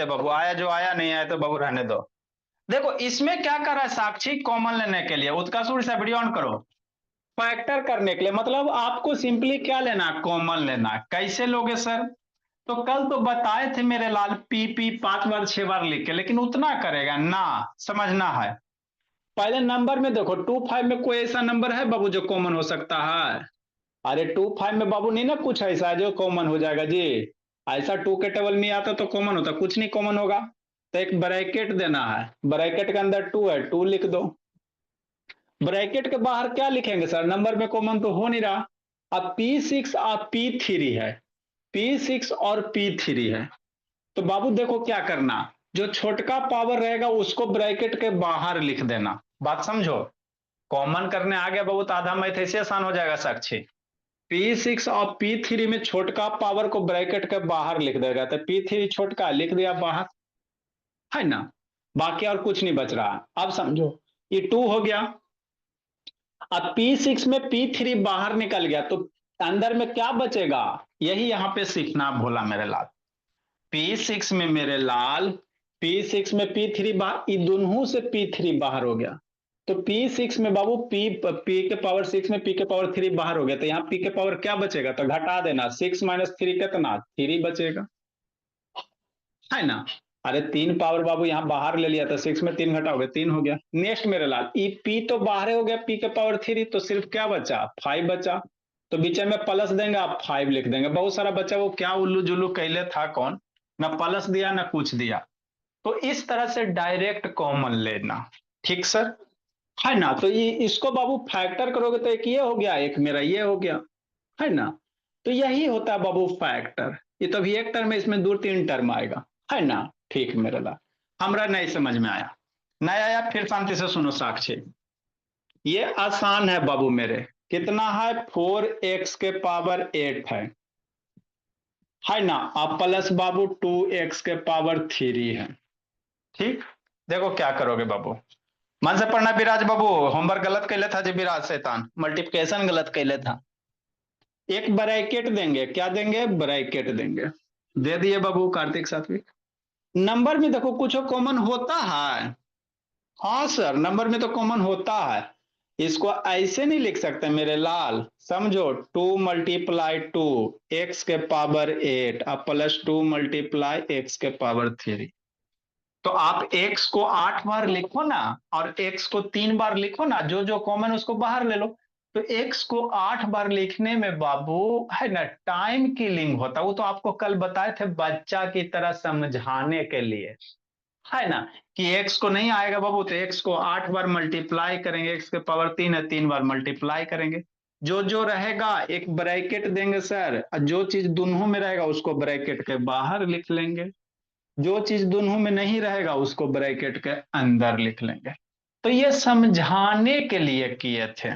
बाबू आया जो आया, नहीं आया तो बाबू रहने दो। देखो इसमें क्या कर रहा है साक्षी, कॉमन लेने के लिए उत्कर्ष से वीडियो ऑन करो। फैक्टर करने के लिए मतलब आपको सिंपली क्या लेना, कॉमन लेना। कैसे लोगे सर? तो कल तो बताए थे मेरे लाल, पी पी 5 बार 6 बार लिख के, लेकिन उतना करेगा ना, समझना है। पहले नंबर में देखो 2 5 में कोई ऐसा नंबर है बाबू जो कॉमन हो सकता है? अरे 2 5 में बाबू नहीं ना कुछ ऐसा है जो कॉमन हो जाएगा जी। ऐसा 2 के टेबल में आता तो कॉमन होता, कुछ नहीं कॉमन होगा। तो एक ब्रैकेट देना है, ब्रैकेट के अंदर 2 है, 2 लिख दो। ब्रैकेट के बाहर क्या लिखेंगे सर, नंबर में कॉमन तो हो नहीं रहा। अब P6 और P3 है, P6 और P3 है। तो बाबू देखो क्या करना, जो छोटका पावर रहेगा उसको ब्रैकेट के बाहर लिख देना। बात समझो, कॉमन करने आ गया बाबू तो आधा मैथ ऐसे आसान हो जाएगा साक्षी। P6 और P3 में छोटका पावर को ब्रैकेट के बाहर लिख देगा, तो P3 छोटका लिख दिया बाहर, है ना। बाकी और कुछ नहीं बच रहा। अब समझो ये 2 हो गया। अब P6 में P3 बाहर निकल गया तो अंदर में क्या बचेगा, यही यहां पे सीखना भोला मेरे लाल। P6 में मेरे लाल, P6 में P3 बाहर, ये दोनों से P3 बाहर हो गया। तो P6 में बाबू P के पावर 6 में P के पावर 3 बाहर हो गया, तो यहाँ P के पावर क्या बचेगा, तो घटा देना, 6 माइनस 3 कितना, 3 बचेगा, है ना। अरे 3 पावर बाबू यहाँ बाहर ले लिया तो 6 में 3 घटाओगे 3 हो गया। नेक्स्ट मेरे लाल, ई P तो बाहर हो गया, P के पावर 3, तो सिर्फ क्या बचा, 5 बचा। तो बीच में प्लस देंगे, आप 5 लिख देंगे, बहुत सारा बच्चा वो क्या उल्लू जुल्लू कैले था कौन, ना प्लस दिया ना कुछ दिया। तो इस तरह से डायरेक्ट कॉमन लेना, ठीक सर, है ना। तो ये इसको बाबू फैक्टर करोगे तो एक ये हो गया, एक मेरा ये हो गया, है ना। तो यही होता है बाबू फैक्टर। ये तो अभी एक टर्म है, इसमें 2 3 टर्म आएगा, है ना। ठीक मेरे ला, हमरा नहीं समझ में आया, नहीं आया फिर शांति से सुनो साक्षी। ये आसान है बाबू मेरे, कितना है, 4x के पावर 8 है ना। अब प्लस बाबू 2x के पावर 3 है। ठीक, देखो क्या करोगे बाबू, मन से पढ़ना विराज बाबू, होमवर्क गलत कैले था जी विराज शैतान, मल्टीप्लिकेशन गलत कैले था। एक ब्रैकेट देंगे, क्या देंगे, ब्रैकेट देंगे। दे दिए बाबू कार्तिक सात्विक। नंबर में देखो कुछ कॉमन होता है, हाँ सर नंबर में तो कॉमन होता है। इसको ऐसे नहीं लिख सकते मेरे लाल, समझो 2 × 2 x के पावर 8 अब +2 × x के पावर 3। तो आप x को 8 बार लिखो ना, और x को 3 बार लिखो ना, जो जो कॉमन उसको बाहर ले लो। तो x को 8 बार लिखने में बाबू, है ना, टाइम किलिंग होता, वो तो आपको कल बताए थे बच्चा की तरह समझाने के लिए, है ना। कि x को नहीं आएगा बाबू तो x को 8 बार मल्टीप्लाई करेंगे, x के पावर 3 है, 3 बार मल्टीप्लाई करेंगे। जो जो रहेगा एक ब्रैकेट देंगे सर, और जो चीज दोनों में रहेगा उसको ब्रैकेट के बाहर लिख लेंगे, जो चीज दोनों में नहीं रहेगा उसको ब्रैकेट के अंदर लिख लेंगे। तो ये समझाने के लिए किए थे,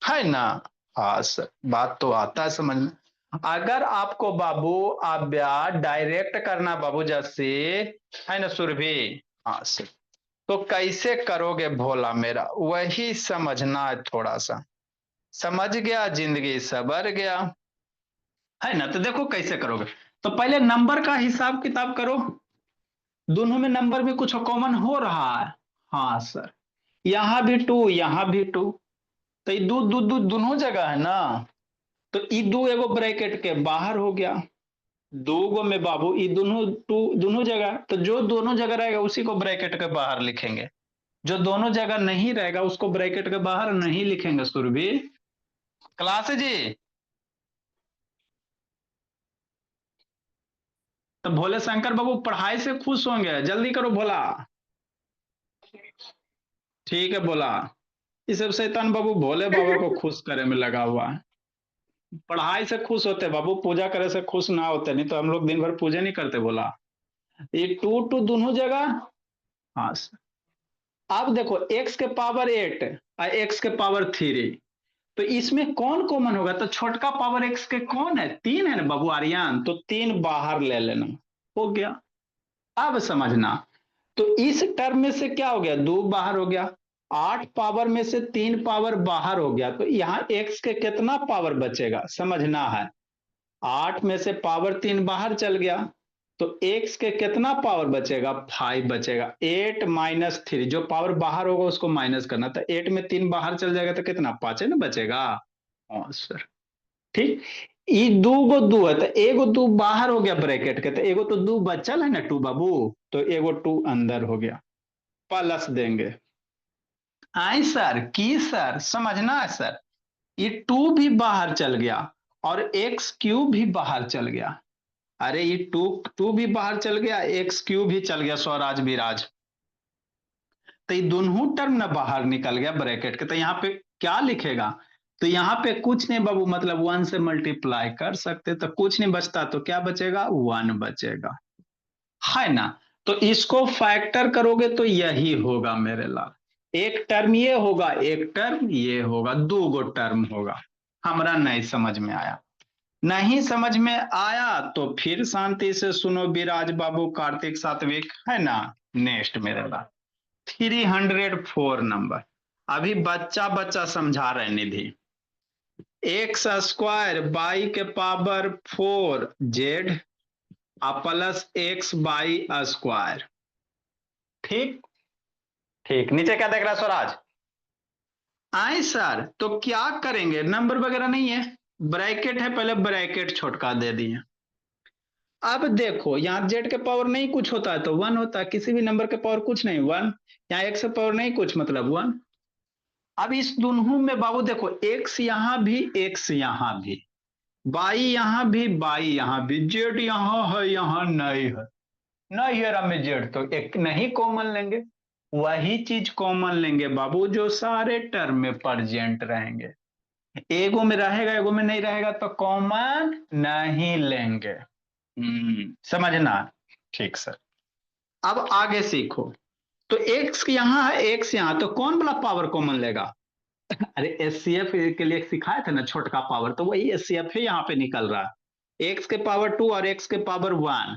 है ना। हाँ सर बात तो आता है समझ में। अगर आपको बाबू आव्या डायरेक्ट करना बाबू जैसे, है ना सुरभि, हाँ सर, तो कैसे करोगे भोला मेरा, वही समझना है थोड़ा सा। समझ गया, जिंदगी सबर गया, है ना। तो देखो कैसे करोगे, तो पहले नंबर का हिसाब किताब करो, दोनों में नंबर में कुछ कॉमन हो रहा है, हाँ सर। यहां भी 2 यहां भी 2, तो ये दो दो दो दोनों जगह है ना। तो ये 2 एगो ब्रैकेट के बाहर हो गया, 2 गो में बाबू ये दोनों 2 दोनों जगह, तो जो दोनों जगह रहेगा उसी को ब्रैकेट के बाहर लिखेंगे, जो दोनों जगह नहीं रहेगा उसको ब्रैकेट के बाहर नहीं लिखेंगे सुरभि। क्लास जी, तो भोले शंकर बाबू पढ़ाई से खुश होंगे, जल्दी करो भोला। ठीक है बोला, ये सब शैतान बाबू भोले बाबा को खुश करे में लगा हुआ है। पढ़ाई से खुश होते बाबू, पूजा करे से खुश ना होते, नहीं तो हम लोग दिन भर पूजा नहीं करते बोला। ये 2 2 दोनों जगह, हाँ सर। अब देखो x के पावर 8 और x के पावर 3, तो इसमें कौन कॉमन होगा, तो छोटका पावर x के कौन है, 3 है ना बाबू आर्यन, तो 3 बाहर ले लेना, हो गया। अब समझना, तो इस टर्म में से क्या हो गया, 2 बाहर हो गया, 8 पावर में से 3 पावर बाहर हो गया, तो यहाँ x के कितना पावर बचेगा समझना है। 8 में से पावर 3 बाहर चल गया, तो x के कितना पावर बचेगा, 5 बचेगा। 8 माइनस 3, जो पावर बाहर होगा उसको माइनस करना, तो 8 में 3 बाहर चल जाएगा तो कितना, 5 है ना बचेगा। हाँ सर, ठीक। ये दो गो दू है, तो एगो दू बाहर हो गया ब्रैकेट के, तो एगो तो दू बचल है ना टू बाबू, तो एगो टू अंदर हो गया, प्लस देंगे। आई सर की सर, समझना है सर, ये टू भी बाहर चल गया और एक्स क्यूब भी बाहर चल गया। अरे ये टू टू भी बाहर चल गया, एक्स क्यूब भी चल गया, स्वराज विराज, तो ये दोनों टर्म ना बाहर निकल गया ब्रैकेट के, तो यहाँ पे क्या लिखेगा, तो यहाँ पे कुछ नहीं बाबू, मतलब वन से मल्टीप्लाई कर सकते, तो कुछ नहीं बचता, तो क्या बचेगा, वन बचेगा, है ना। तो इसको फैक्टर करोगे तो यही होगा मेरे लाल, एक टर्म ये होगा, एक टर्म ये होगा, दो गो टर्म होगा। हमरा नहीं समझ में आया, नहीं समझ में आया तो फिर शांति से सुनो विराज बाबू, कार्तिक सात्विक, है ना। नेक्स्ट मेरे लाल 304 नंबर, अभी बच्चा बच्चा समझा रहे निधि। एक्स स्क्वायर बाई के power 4 Z plus x by square, ठीक। ठीक, नीचे क्या देख रहा है स्वराज, आए सर, तो क्या करेंगे, नंबर वगैरह नहीं है, ब्रैकेट है, पहले ब्रैकेट छोटका दे दिए। अब देखो यहाँ जेड के पावर नहीं कुछ होता है तो वन होता है, किसी भी नंबर के पावर कुछ नहीं, वन। यहाँ एक्स के पावर नहीं कुछ, मतलब वन। अब इस दोनों में बाबू देखो, एक्स यहाँ भी, एक्स यहाँ भी, बाई यहाँ भी, बाई यहाँ भी, जेड यहाँ है, यहाँ नहीं है, नहीं है में जेड, तो एक नहीं कॉमन लेंगे, वही चीज कॉमन लेंगे बाबू जो सारे टर्म में प्रेजेंट रहेंगे, एगो में रहेगा एगो में नहीं रहेगा तो कॉमन नहीं लेंगे। समझना, ठीक सर। अब आगे सीखो, तो एक्स यहाँ है, एक्स यहाँ, तो कौन वाला पावर कॉमन लेगा, अरे एचसीएफ के लिए सिखाया था ना छोटका पावर, तो वही एचसीएफ है, यहाँ पे निकल रहा है, एक्स के पावर 2 और एक्स के पावर 1,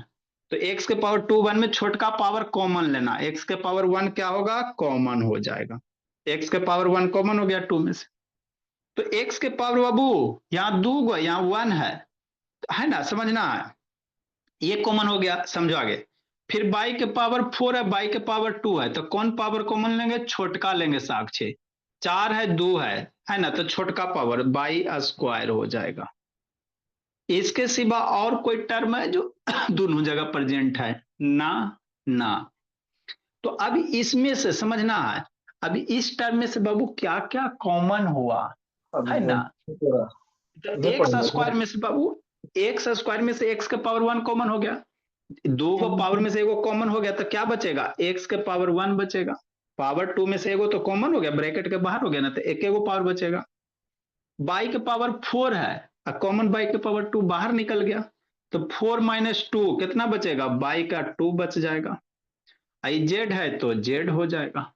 तो एक्स के पावर 2 1 में छोटका पावर कॉमन लेना, एक्स के पावर 1 क्या होगा, कॉमन हो जाएगा, एक्स के पावर 1 कॉमन हो गया 2 में से, तो एक्स के पावर बाबू यहाँ दो गो, यहाँ 1 है ना, समझना है, ये कॉमन हो गया, समझो आगे। फिर बाई के पावर 4 है, बाई के पावर 2 है, तो कौन पावर कॉमन लेंगे, छोटका लेंगे, साक्षी 4 है 2 है ना, तो छोटका पावर बाई स्क्वायर हो जाएगा। इसके सिवा और कोई टर्म है जो दोनों जगह प्रेजेंट है, ना ना। तो अब इसमें से समझना है, अभी इस टर्म में से बाबू क्या क्या कॉमन हुआ, है ना, तो एक्स स्क्वायर में से बाबू, एक्स स्क्वायर में से एक्स के पावर 1 कॉमन हो गया, दो को पावर में से एगो कॉमन हो गया, तो क्या बचेगा, एक्स के पावर 1 बचेगा, पावर 2 में से एगो तो कॉमन हो गया, ब्रैकेट के बाहर हो गया ना, तो एक एगो पावर बचेगा। बाई के पावर 4 है, कॉमन बाई के पावर 2 बाहर निकल गया, तो 4 माइनस 2 कितना बचेगा, बाई का 2 बच जाएगा। आई जेड है तो जेड हो जाएगा,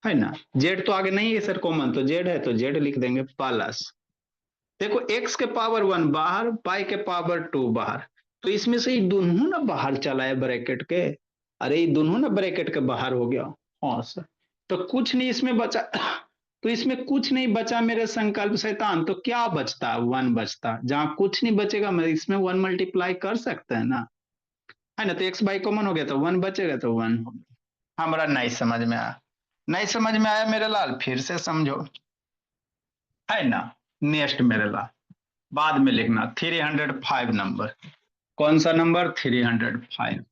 है ना, जेड तो आगे नहीं है सर कॉमन, तो जेड है तो जेड लिख देंगे प्लस, देखो एक्स के पावर 1 बाहर, पाई के पावर 2 बाहर, तो इसमें से ये दोनों ना बाहर चला है ब्रैकेट के, अरे ये दोनों ना ब्रैकेट के बाहर हो गया, हाँ सर, तो कुछ नहीं इसमें बचा, तो इसमें कुछ नहीं बचा मेरे संकल्प शैतान, तो क्या बचता, वन बचता, जहां कुछ नहीं बचेगा मैं इसमें वन मल्टीप्लाई कर सकते हैं ना, है ना, तो एक्स बाई कॉमन हो गया तो वन बचेगा, तो वन हो गया। हमारा नहीं समझ में आया, नहीं समझ में आया मेरे लाल, फिर से समझो, है ना। नेक्स्ट मेरे लाल, बाद में लिखना 305 नंबर, कौन सा नंबर, 305।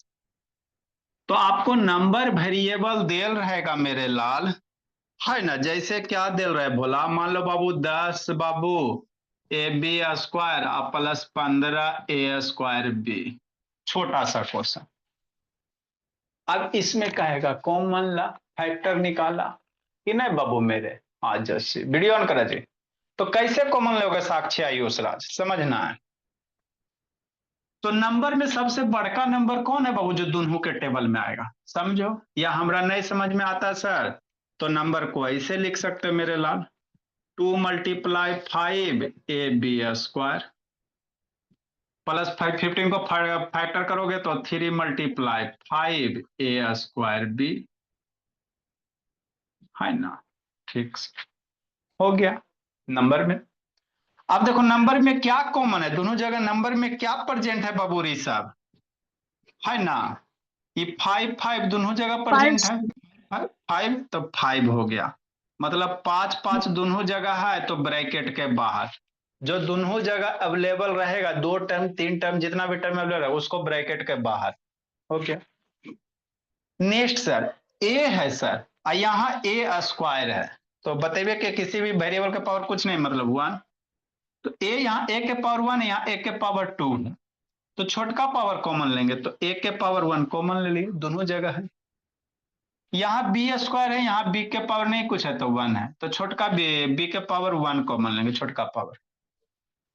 तो आपको नंबर वेरिएबल देल रहेगा मेरे लाल, है ना, जैसे क्या देल रहे भोला, मान लो बाबू 10 बाबू A B square plus 15 A square B, छोटा सा क्वेश्चन। अब इसमें कहेगा कॉमन ला, फैक्टर निकाला कि नहीं बाबू मेरे, हाँ जैसे वीडियो ऑन करा जी, तो कैसे कॉमन लोगे साक्षी आयुष राज, समझना है। तो नंबर में सबसे बड़का नंबर कौन है बाबू जो दोनों के टेबल में आएगा, समझो, या हमरा नहीं समझ में आता सर, तो नंबर को ऐसे लिख सकते हो मेरे लाल, 2 multiply 5 A B square plus 5, 15 को फैक्टर करोगे तो 3 मल्टीप्लाई 5 ए स्क्वायर बी, है ना, ठीक हो गया नंबर में। अब देखो नंबर में क्या कॉमन है, दोनों जगह नंबर में क्या प्रेजेंट है बाबूरी साहब, है ना, ये 5 5 दोनों जगह फाइव। प्रेजेंट है, 5 तो 5 हो गया, मतलब 5 5 दोनों जगह है तो ब्रैकेट के बाहर, जो दोनों जगह अवेलेबल रहेगा, 2 टर्म 3 टर्म जितना भी टर्म अवेलेबल है उसको ब्रैकेट के बाहर। ओके, नेक्स्ट सर, ए है सर, यहाँ ए स्क्वायर है, तो बतेबे कि किसी भी वेरिएबल के पावर कुछ नहीं मतलब 1, तो ए यहाँ ए के पावर 1 है, यहाँ ए के पावर 2 है, तो छोटका पावर कॉमन लेंगे, तो ए के पावर 1 कॉमन ले लिए, दोनों जगह है। यहाँ बी स्क्वायर है, यहाँ बी के पावर नहीं कुछ है तो 1 है, तो छोटका बी के पावर 1 कॉमन लेंगे, छोटका पावर।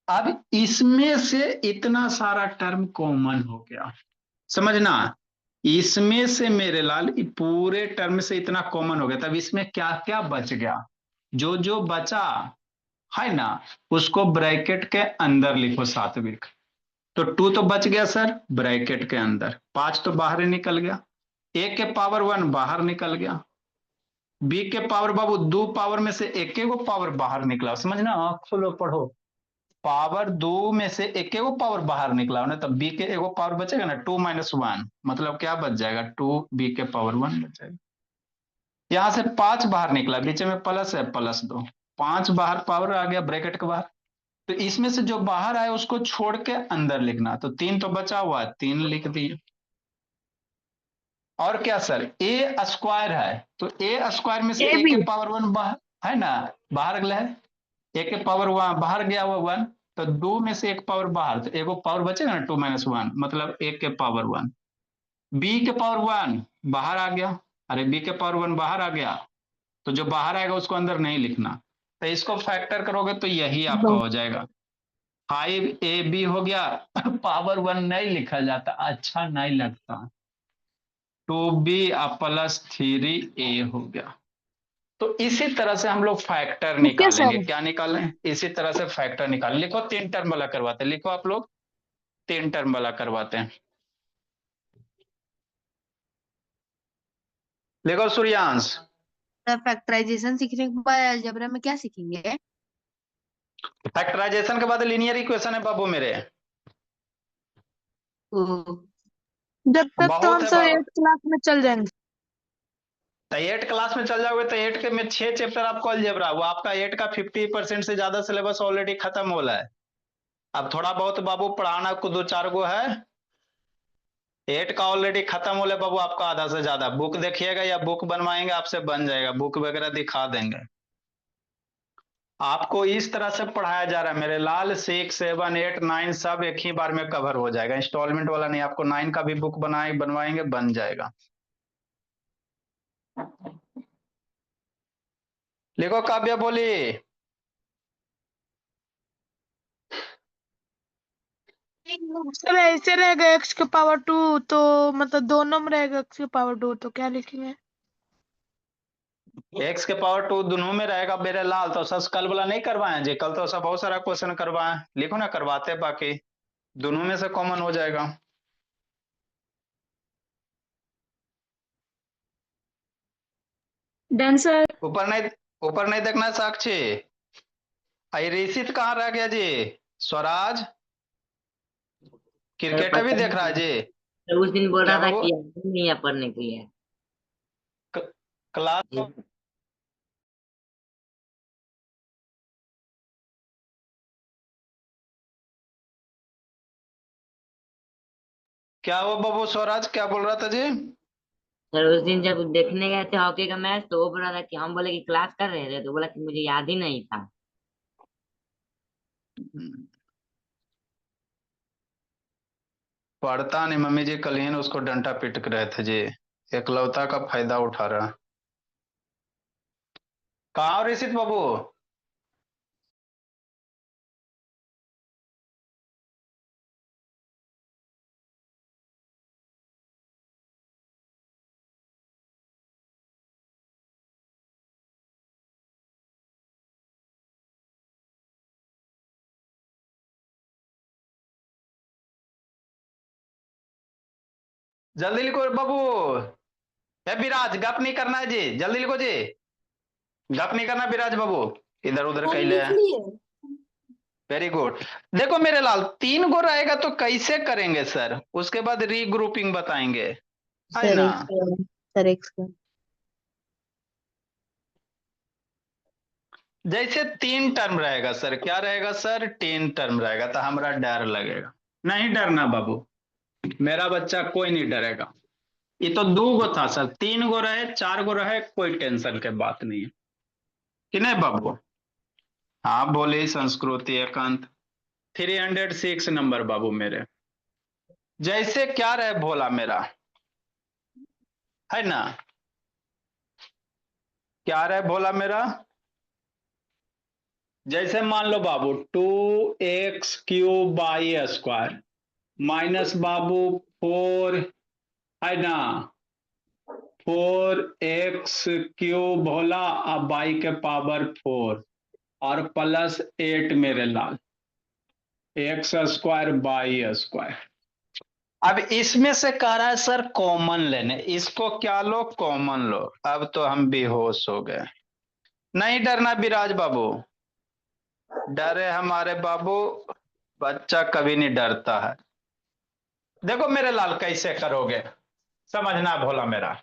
अब इसमें से इतना सारा टर्म कॉमन हो गया, समझना, इसमें से मेरे लाल पूरे टर्म से इतना कॉमन हो गया, तब इसमें क्या क्या बच गया, जो जो बचा है ना उसको ब्रैकेट के अंदर लिखो सात्विक। तो 2 तो बच गया सर ब्रैकेट के अंदर, 5 तो बाहर ही निकल गया, ए के पावर 1 बाहर निकल गया, बी के पावर बाबू 2 पावर में से एक को पावर बाहर निकला, समझना, आंख खोलो पढ़ो, पावर 2 में से एक को पावर बाहर निकला ना, तब बी के एगो पावर बचेगा ना, 2 - 1, मतलब क्या बच जाएगा, 2 बी के पावर 1 बच जाएगा। यहां से 5 बाहर निकला, बीच में प्लस है, +2, 5 बाहर पावर आ गया ब्रैकेट के बाहर, तो इसमें से जो बाहर आए उसको छोड़ के अंदर लिखना, तो 3 तो बचा हुआ, 3 लिख दिए। और क्या सर, ए स्क्वायर है, तो ए स्क्वायर में से ए ए बी। के पावर 1 बाहर है ना, बाहर गया है, एक के पावर वहां बाहर गया हुआ 1, तो 2 में से एक पावर बाहर, तो एक पावर बचेगा ना, 2 - 1, मतलब एक के पावर 1, बी के पावर 1 बाहर आ गया, अरे बी के पावर 1 बाहर आ गया, तो जो बाहर आएगा उसको अंदर नहीं लिखना, तो इसको फैक्टर करोगे तो यही आपका हो जाएगा, 5ab हो गया, पावर 1 नहीं लिखा जाता, अच्छा नहीं लगता, 2b +3a हो गया। तो इसी तरह से हम लोग फैक्टर ओके निकालेंगे, सर। क्या निकालें, इसी तरह से फैक्टर निकालें, लिखो 3 टर्म वाला करवाते हैं, लिखो आप लोग 3 टर्म वाला करवाते हैं, लिखो सूर्यांश। फैक्टराइजेशन सीखने के बाद अलजेब्रा में क्या सीखेंगे? फैक्टराइजेशन के बाद लीनियर इक्वेशन है बाबू मेरे, ओ, जब तक तो बहुत हम है सर बाबू, 8 क्लास में चल जाएंगे। तो 8 क्लास में चल जाओगे तो 8 के में 6 चैप्टर आपको अलजेब्रा, वो आपका 8 का 50% से ज्यादा सिलेबस ऑलरेडी खत्म हो रहा है, अब थोड़ा बहुत बाबू पढ़ाना को 2 4 गो है, 8 का ऑलरेडी खत्म हो रहा है बाबू आपका, आधा से ज्यादा, बुक देखिएगा या बुक बनवाएंगे आपसे बन जाएगा, बुक वगैरह दिखा देंगे, आपको इस तरह से पढ़ाया जा रहा है मेरे लाल, 6 7 8 9 सब एक ही बार में कवर हो जाएगा, इंस्टॉलमेंट वाला नहीं, आपको 9 का भी बुक बनवाएंगे बन जाएगा। लिखो काव्य बोली, सर ऐसे रहेगा x के पावर 2, तो मतलब दोनों में रहेगा x के पावर 2, तो क्या लिखेंगे? x के पावर 2 दोनों में रहेगा मेरे लाल, तो सर कल वाला नहीं करवाए जी, कल तो सब बहुत सारा क्वेश्चन करवाए, लिखो ना करवाते, बाकी दोनों में से कॉमन हो जाएगा। Done sir. ऊपर नहीं देखना साक्षी, रिसित कहाँ रह गया जी, स्वराज सर क्रिकेट भी पता देख रहा है नहीं, जी, सर उस दिन बोल क्या रहा था बाबू, कि याद ही नहीं है पढ़ने के लिए। क्लास जी क्या हुआ बाबू, स्वराज क्या बोल रहा था जी, सर, उस दिन जब देखने गए थे हॉकी का मैच, तो वो बोल रहा था कि हम बोले कि क्लास कर रहे थे, तो बोला कि मुझे याद ही नहीं था। पढ़ता नहीं, मम्मी जी कल ही ने उसको डंडा पिट रहे थे जी, एकलौता का फायदा उठा रहा, कहाँ हो ऋषित बाबू, जल्दी लिखो बाबू, है विराज गप नहीं करना है जी, जल्दी लिखो जी, गप नहीं करना विराज बाबू, इधर उधर हम कैले लिख लिए। Very good. देखो मेरे लाल, 3 गो रहेगा तो कैसे करेंगे सर, उसके बाद रीग्रुपिंग बताएंगे, है सर ना। एक्स का, सर एक्स का। जैसे 3 टर्म रहेगा सर, क्या रहेगा सर, 3 टर्म रहेगा तो हमारा डर लगेगा। नहीं डरना बाबू, मेरा बच्चा कोई नहीं डरेगा। ये तो 2 गो था सर, 3 गो रहे 4 गो रहे, कोई टेंशन के बात नहीं है कि नहीं बाबू। हाँ बोले संस्कृति एकांत, 306 नंबर बाबू मेरे। जैसे क्या रहे भोला मेरा, है ना, क्या रहे भोला मेरा। जैसे मान लो बाबू 2x³ माइनस बाबू 4, है ना, 4x³ भोला अब y के पावर 4 और प्लस 8 मेरे लाल, x² अब इसमें से कह रहा है सर कॉमन लेने, इसको क्या लो, कॉमन लो। अब तो हम बेहोश हो गए। नहीं डरना विराज बाबू, डरे हमारे बाबू, बच्चा कभी नहीं डरता है। देखो मेरे लाल कैसे करोगे, समझना भोला मेरा।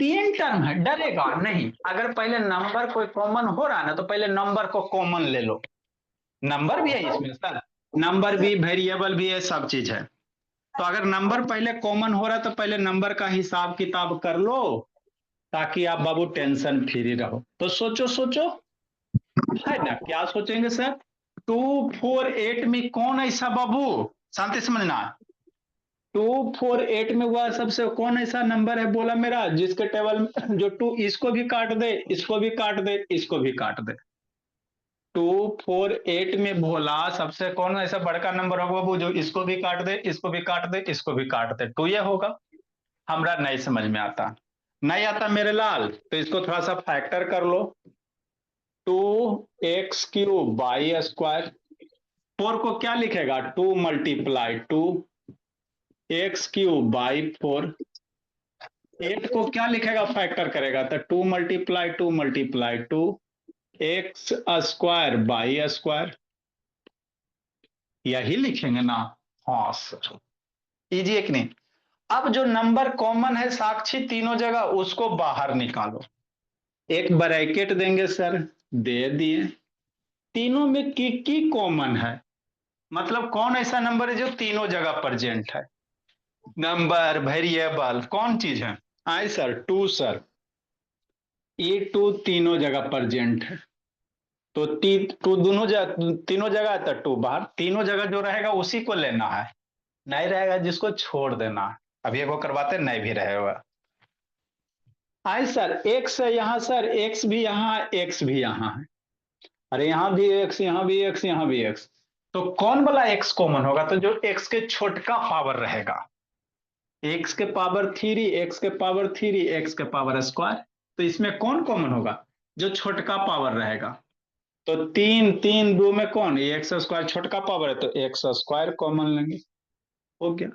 3 टर्म है, डरेगा नहीं। अगर पहले नंबर कोई कॉमन हो रहा है ना तो पहले नंबर को कॉमन ले लो। नंबर भी है इसमें सर, नंबर भी, वेरिएबल भी है, सब चीज है। तो अगर नंबर पहले कॉमन हो रहा है तो पहले नंबर का हिसाब किताब कर लो, ताकि आप बाबू टेंशन फ्री रहो। तो सोचो सोचो, है ना, क्या सोचेंगे सर। 248 में कौन ऐसा बाबू, शांति समझना, 248 में हुआ सबसे कौन ऐसा नंबर है बोला मेरा, जिसके टेबल में जो 2 इसको भी काट दे, इसको भी काट दे, इसको भी काट दे। 248 में भोला सबसे कौन ऐसा बड़का नंबर होगा बाबू जो इसको भी काट दे, इसको भी काट दे, इसको भी काट दे, 2 ये होगा। हमरा नहीं समझ में आता, नहीं आता मेरे लाल, तो इसको थोड़ा सा फैक्टर कर लो। 2x³4 को क्या लिखेगा, 2 मल्टीप्लाई 2, x³ 8 को क्या लिखेगा, फैक्टर करेगा तो 2 मल्टीप्लाई 2 मल्टीप्लाई 2, x² यही लिखेंगे ना। हाँ सर, इजी है कि नहीं। अब जो नंबर कॉमन है साक्षी तीनों जगह, उसको बाहर निकालो। एक ब्रैकेट देंगे सर, दे दिए। तीनों में की कॉमन है, मतलब कौन ऐसा नंबर है जो तीनों जगह प्रेजेंट है। नंबर, वेरिएबल, कौन चीज है। आई सर 2 सर, ये 2 तीनों जगह प्रेजेंट है। तो 2 दोनों जगह, तीनों जगह है तो 2 बाहर, तीनों जगह जो रहेगा उसी को लेना है, नहीं रहेगा जिसको छोड़ देना है। अभी एगो करवाते नहीं भी रहेगा। आई सर एक्स है यहाँ सर, एक्स भी यहाँ, एक्स भी यहाँ है, अरे यहाँ भी एक्स, यहाँ भी एक्स, यहाँ भी एक्स। तो कौन वाला एक्स कॉमन होगा, तो जो एक्स के छोटका पावर रहेगा, एक्स के पावर 3, एक्स के पावर 3, एक्स के पावर स्क्वायर। तो इसमें कौन कॉमन होगा, जो छोटका पावर रहेगा। तो 3 3 2 में कौन, x² छोटका पावर है तो x² कॉमन लेंगे, हो गया।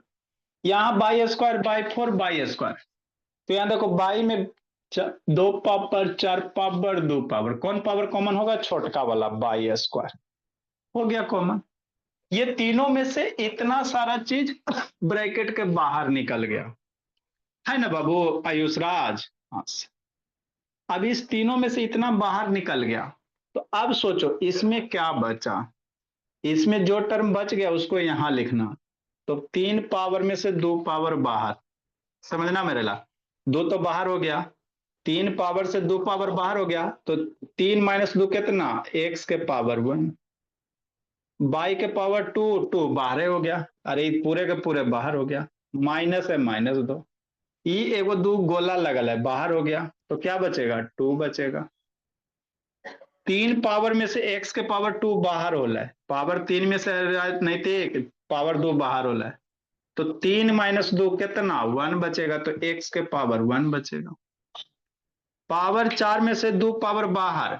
यहाँ y²/4 तो यहाँ देखो y में 2 पावर 4 पावर 2 पावर, कौन पावर कॉमन होगा, छोटका वाला y², हो गया कॉमन। ये तीनों में से इतना सारा चीज ब्रैकेट के बाहर निकल गया, है ना बाबू आयुष राज। हाँ, अब इस तीनों में से इतना बाहर निकल गया, तो अब सोचो इसमें क्या बचा। इसमें जो टर्म बच गया उसको यहां लिखना। तो 3 पावर में से 2 पावर बाहर, समझना मेरे ला, 2 तो बाहर हो गया, 3 पावर से 2 पावर बाहर हो गया, तो 3 - 2 कितना, x के पावर 1, y के पावर 2, 2 बाहर हो गया, अरे पूरे के पूरे बाहर हो गया, माइनस है -2, ई एगो 2 गोला लगल है, बाहर हो गया, तो क्या बचेगा, 2 बचेगा। 3 पावर में से x के पावर 2 बाहर होला है, पावर 3 में से नहीं थे, पावर 2 बाहर होला है, तो 3 - 2 कितना, 1 बचेगा, तो x के पावर 1 बचेगा। पावर 4 में से 2 पावर बाहर,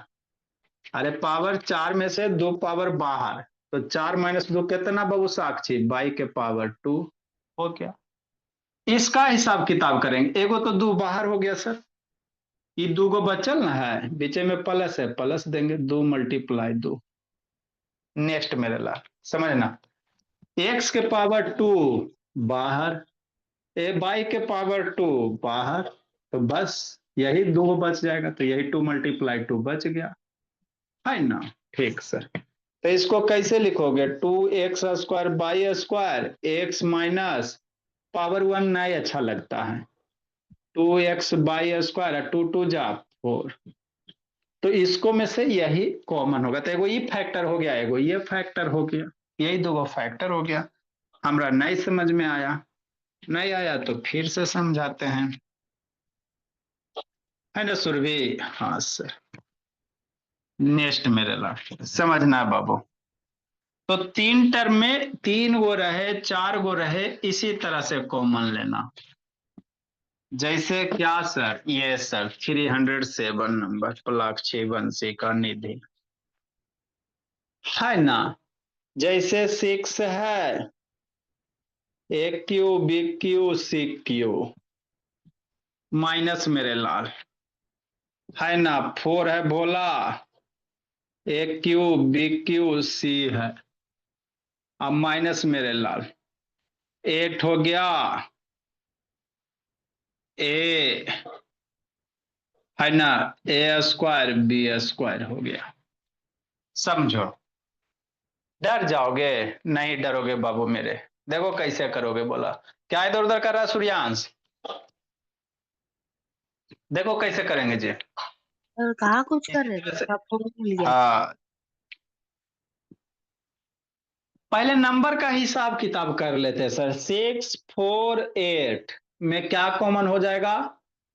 अरे पावर 4 में से 2 पावर बाहर, तो 4 - 2 कितना बाबू साक्षी, y के पावर 2, हो गया। इसका हिसाब किताब करेंगे, एगो तो 2 बाहर हो गया सर, ये 2 गो बचल ना है, बीच में प्लस है, प्लस देंगे 2 मल्टीप्लाई 2। नेक्स्ट मेरे ला समझना, x के पावर 2 बाहर, ए बाई के पावर 2 बाहर, तो बस यही 2 बच जाएगा, तो यही 2 मल्टीप्लाई 2 बच गया, है ना। ठीक सर, तो इसको कैसे लिखोगे, 2x² by square, x minus power 1 नहीं अच्छा लगता है, 2x बाई स्क्वायर, 2 2 जा 4, तो इसको में से यही कॉमन होगा, तो एगो ये फैक्टर हो गया, एगो ये फैक्टर हो गया, यही दो फैक्टर हो गया। हमरा नहीं समझ में आया, नहीं आया तो फिर से समझाते हैं, है ना सुरभि। हाँ सर, नेक्स्ट मेरे ला समझना बाबू, तो 3 टर्म में 3 गो रहे 4 गो रहे, इसी तरह से कॉमन लेना। जैसे क्या सर, ये सर 307 नंबर पलाक्षी बंसी का निधि, है ना। जैसे 6 है, A cube B cube C cube, minus मेरे लाल, है ना। 4 है Bhola, A cube B cube C है, अब माइनस मेरे लाल, 8 हो गया, ए, है ना, ए स्क्वायर बी स्क्वायर हो गया। समझो, डर जाओगे, नहीं डरोगे बाबू मेरे, देखो कैसे करोगे, बोला क्या इधर उधर कर रहा है सूर्यांश, देखो कैसे करेंगे जी। कहाँ कुछ कर रहे थे, वैसे- सब फोन मिल गया। हाँ, पहले नंबर का हिसाब किताब कर लेते हैं सर। 6 4 8 में क्या कॉमन हो जाएगा,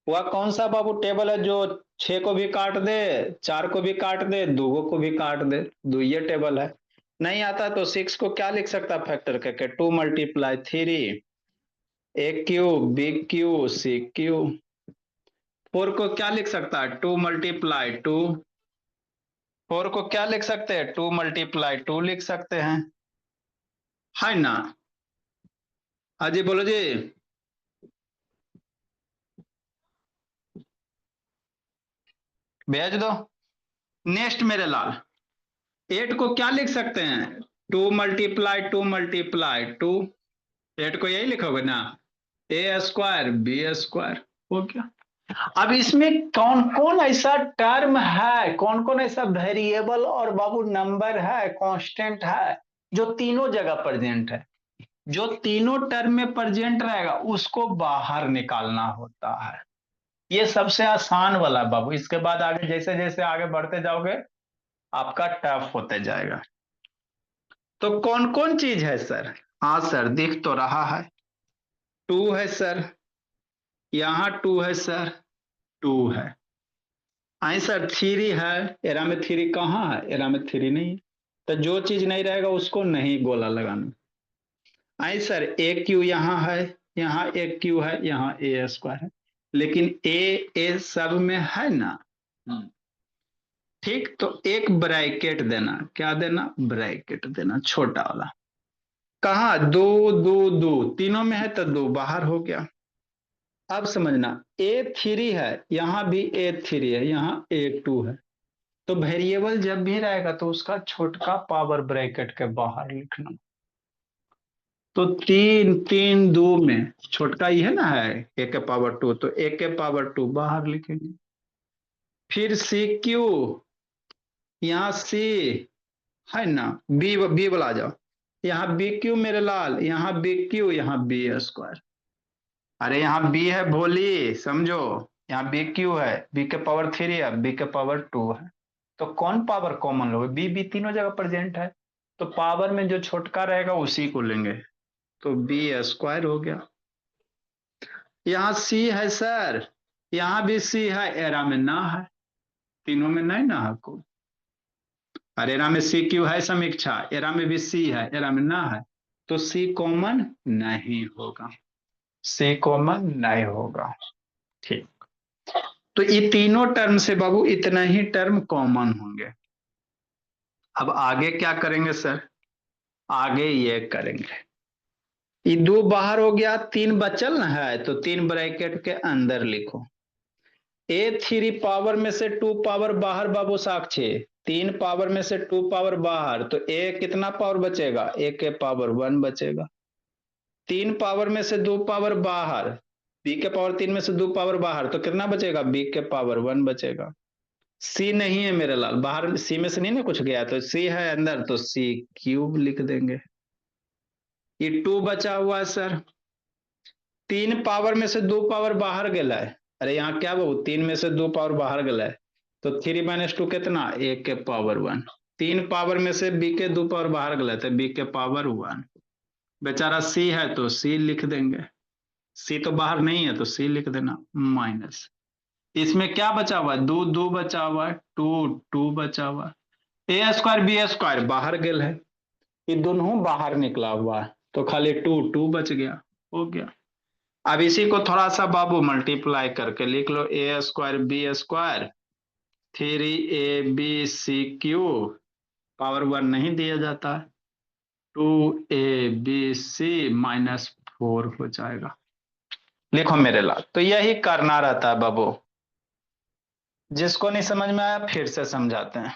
वह कौन सा बाबू टेबल है जो 6 को भी काट दे, 4 को भी काट दे, 2 को भी काट दे, दो ये टेबल है। नहीं आता तो 6 को क्या लिख सकता फैक्टर करके, 2 multiply 3, A cube B cube C cube. 4 को क्या लिख सकता है, 2 मल्टीप्लाई 2, 4 को क्या लिख सकते हैं, 2 मल्टीप्लाई 2 लिख सकते हैं, है ना। हाँ जी बोलो जी। भेज दो। नेक्स्ट मेरे लाल, 8 को क्या लिख सकते हैं, 2 × 8 को यही लिखोगे ना, ए स्क्वायर बी स्क्वायर, हो गया। अब इसमें कौन कौन ऐसा टर्म है, कौन कौन ऐसा वेरिएबल और बाबू नंबर है, कांस्टेंट है, जो तीनों जगह प्रेजेंट है, जो तीनों टर्म में प्रेजेंट रहेगा उसको बाहर निकालना होता है। ये सबसे आसान वाला बाबू, इसके बाद आगे जैसे जैसे आगे बढ़ते जाओगे आपका टफ होते जाएगा। तो कौन कौन चीज है सर, हाँ सर दिख तो रहा है, 2 है सर, यहाँ 2 है सर, 2 है, आई सर 3 है, एरा में 3 कहाँ है, एरा में 3 नहीं है, तो जो चीज नहीं रहेगा उसको नहीं गोला लगाना। आई सर ए क्यू यहाँ है, यहाँ एक क्यू है, यहाँ ए स्क्वायर है, लेकिन ए सब में है ना। ठीक, तो एक ब्रैकेट देना, क्या देना, ब्रैकेट देना छोटा वाला, कहा 2 2 2 तीनों में है तो 2 बाहर हो गया। अब समझना, A3 है, यहाँ भी A3 है, यहाँ A2 है, तो वेरिएबल जब भी रहेगा तो उसका छोटका पावर ब्रैकेट के बाहर लिखना। तो 3 3 2 में छोटका ही है ना, है ए के पावर 2, तो ए के पावर 2 बाहर लिखेंगे। फिर सी क्यू, यहाँ सी, है ना, बी बी वाला आ जाओ, यहाँ बी क्यू मेरे लाल, यहाँ बी क्यू, यहाँ बी स्क्वायर, अरे यहाँ बी है भोली समझो, यहाँ बी क्यू है, बी के पावर 3 है, बी के पावर 2 है, तो कौन पावर कॉमन लोगे, बी बी तीनों जगह प्रेजेंट है, तो पावर में जो छोटका रहेगा उसी को लेंगे, तो बी स्क्वायर हो गया। यहाँ सी है सर, यहाँ भी सी है, एरा में ना है, तीनों में नहीं ना है को, और एरा में सी क्यू है समीक्षा, एरा में भी सी है, एरा में ना है, तो सी कॉमन नहीं होगा, सी कॉमन नहीं होगा। ठीक, तो ये तीनों टर्म से बाबू इतना ही टर्म कॉमन होंगे। अब आगे क्या करेंगे सर, आगे ये करेंगे, ये 2 बाहर हो गया, 3 बचल ना है, तो 3 ब्रैकेट के अंदर लिखो, A3 पावर में से 2 पावर बाहर बाबू साक्षी, 3 पावर में से 2 पावर बाहर, तो ए कितना पावर बचेगा, ए के पावर 1 बचेगा। 3 पावर में से 2 पावर बाहर, बी के पावर 3 में से 2 पावर बाहर, तो कितना बचेगा, बी के पावर 1 बचेगा। सी नहीं है मेरे लाल, बाहर सी में से नहीं ना कुछ गया, तो सी है अंदर, तो सी क्यूब लिख देंगे। ये 2 बचा हुआ है सर। 3 पावर में से 2 पावर बाहर गया है, अरे यहाँ क्या बहु, 3 में से 2 पावर बाहर गया है, तो 3 - 2 कितना, ए के पावर 1। 3 पावर में से बी के 2 पावर बाहर गया तो बी के पावर 1। बेचारा सी है तो सी लिख देंगे, सी तो बाहर नहीं है तो सी लिख देना, माइनस। इसमें क्या बचा हुआ है, 2 2 बचा हुआ है, 2 2 बचा हुआ है। ए स्क्वायर बी स्क्वायर बाहर गेल है, ये दोनों बाहर निकला हुआ है, तो खाली 2 2 बच गया, हो गया। अब इसी को थोड़ा सा बाबू मल्टीप्लाई करके लिख लो, A square B square 3ab/c³ power 1 नहीं दिया जाता है, 2abc-4 हो जाएगा। लिखो मेरे लाल, तो यही करना रहता है बाबू। जिसको नहीं समझ में आया फिर से समझाते हैं।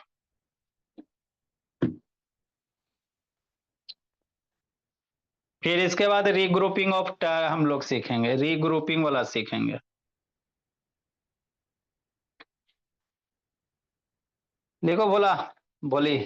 फिर इसके बाद रीग्रुपिंग ऑफ हम लोग सीखेंगे, रीग्रुपिंग वाला सीखेंगे। देखो बोला, बोली।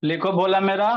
लिखो बोला मेरा,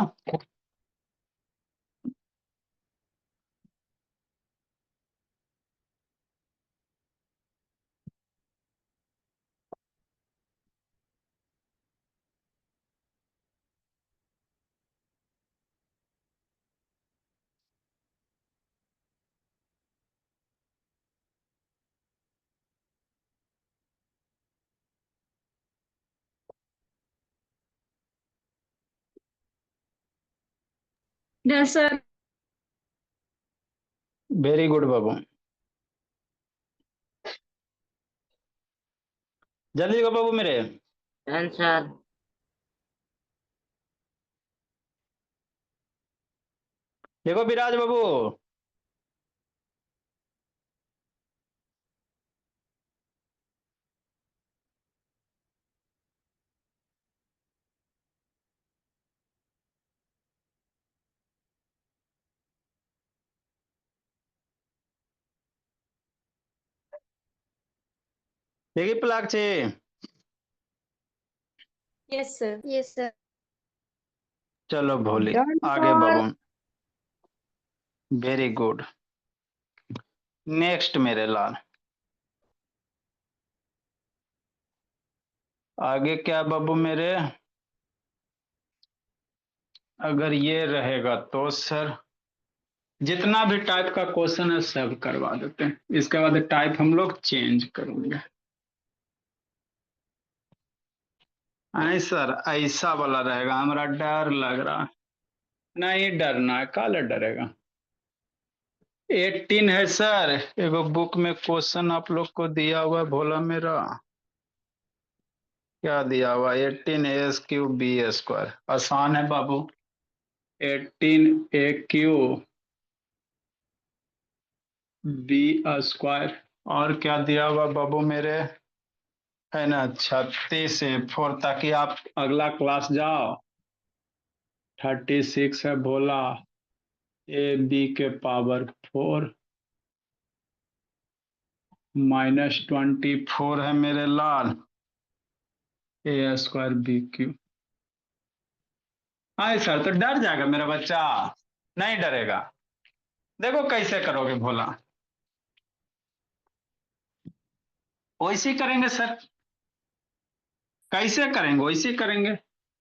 यस सर। वेरी गुड बाबू, जल्दी लिखो बाबू मेरे। Done sir. देखो विराज बाबू, देखिए Palakshi, yes sir. Yes sir. चलो भोली, Done, आगे sir. बाबू, वेरी गुड। नेक्स्ट मेरे लाल, आगे क्या बाबू मेरे, अगर ये रहेगा तो सर जितना भी टाइप का क्वेश्चन है सब करवा देते हैं, इसके बाद टाइप हम लोग चेंज करेंगे। नहीं सर ऐसा वाला रहेगा, हमारा डर लग रहा है, नहीं डरना है, काले डरेगा। 18 है सर, एगो बुक में क्वेश्चन आप लोग को दिया हुआ है, भोला मेरा क्या दिया हुआ, 18a³ b², आसान है बाबू। 18a³ b², और क्या दिया हुआ बाबू मेरे, है ना 36 से 4, ताकि आप अगला क्लास जाओ। 36 है भोला, ab/4 -24 है मेरे लाल, a²b³। हाँ सर, तो डर जाएगा मेरा बच्चा, नहीं डरेगा। देखो कैसे करोगे भोला, वैसे ही करेंगे सर। कैसे करेंगे? वैसे ही करेंगे।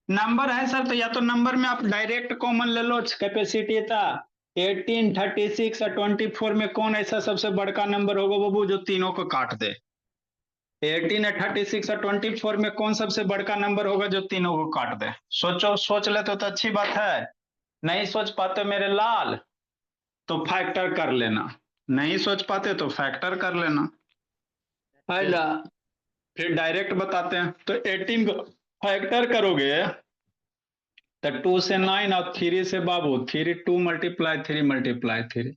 नंबर है सर, तो या तो नंबर में आप डायरेक्ट कॉमन ले लो, कैपेसिटी था 18, 36 और 24 में कौन ऐसा सबसे बड़का नंबर होगा बाबू जो तीनों को काट दे? 18 और 36 और 24 में कौन सबसे बड़का नंबर होगा जो तीनों को काट दे? सोचो, सोच लेते तो अच्छी बात है। नहीं सोच पाते मेरे लाल तो फैक्टर कर लेना, नहीं सोच पाते तो फैक्टर कर लेना है ना। फिर डायरेक्ट बताते हैं, तो 18 को फैक्टर करोगे तो 2 से 9 और 3 से बाबू 3 2 मल्टीप्लाई 3 मल्टीप्लाई 3।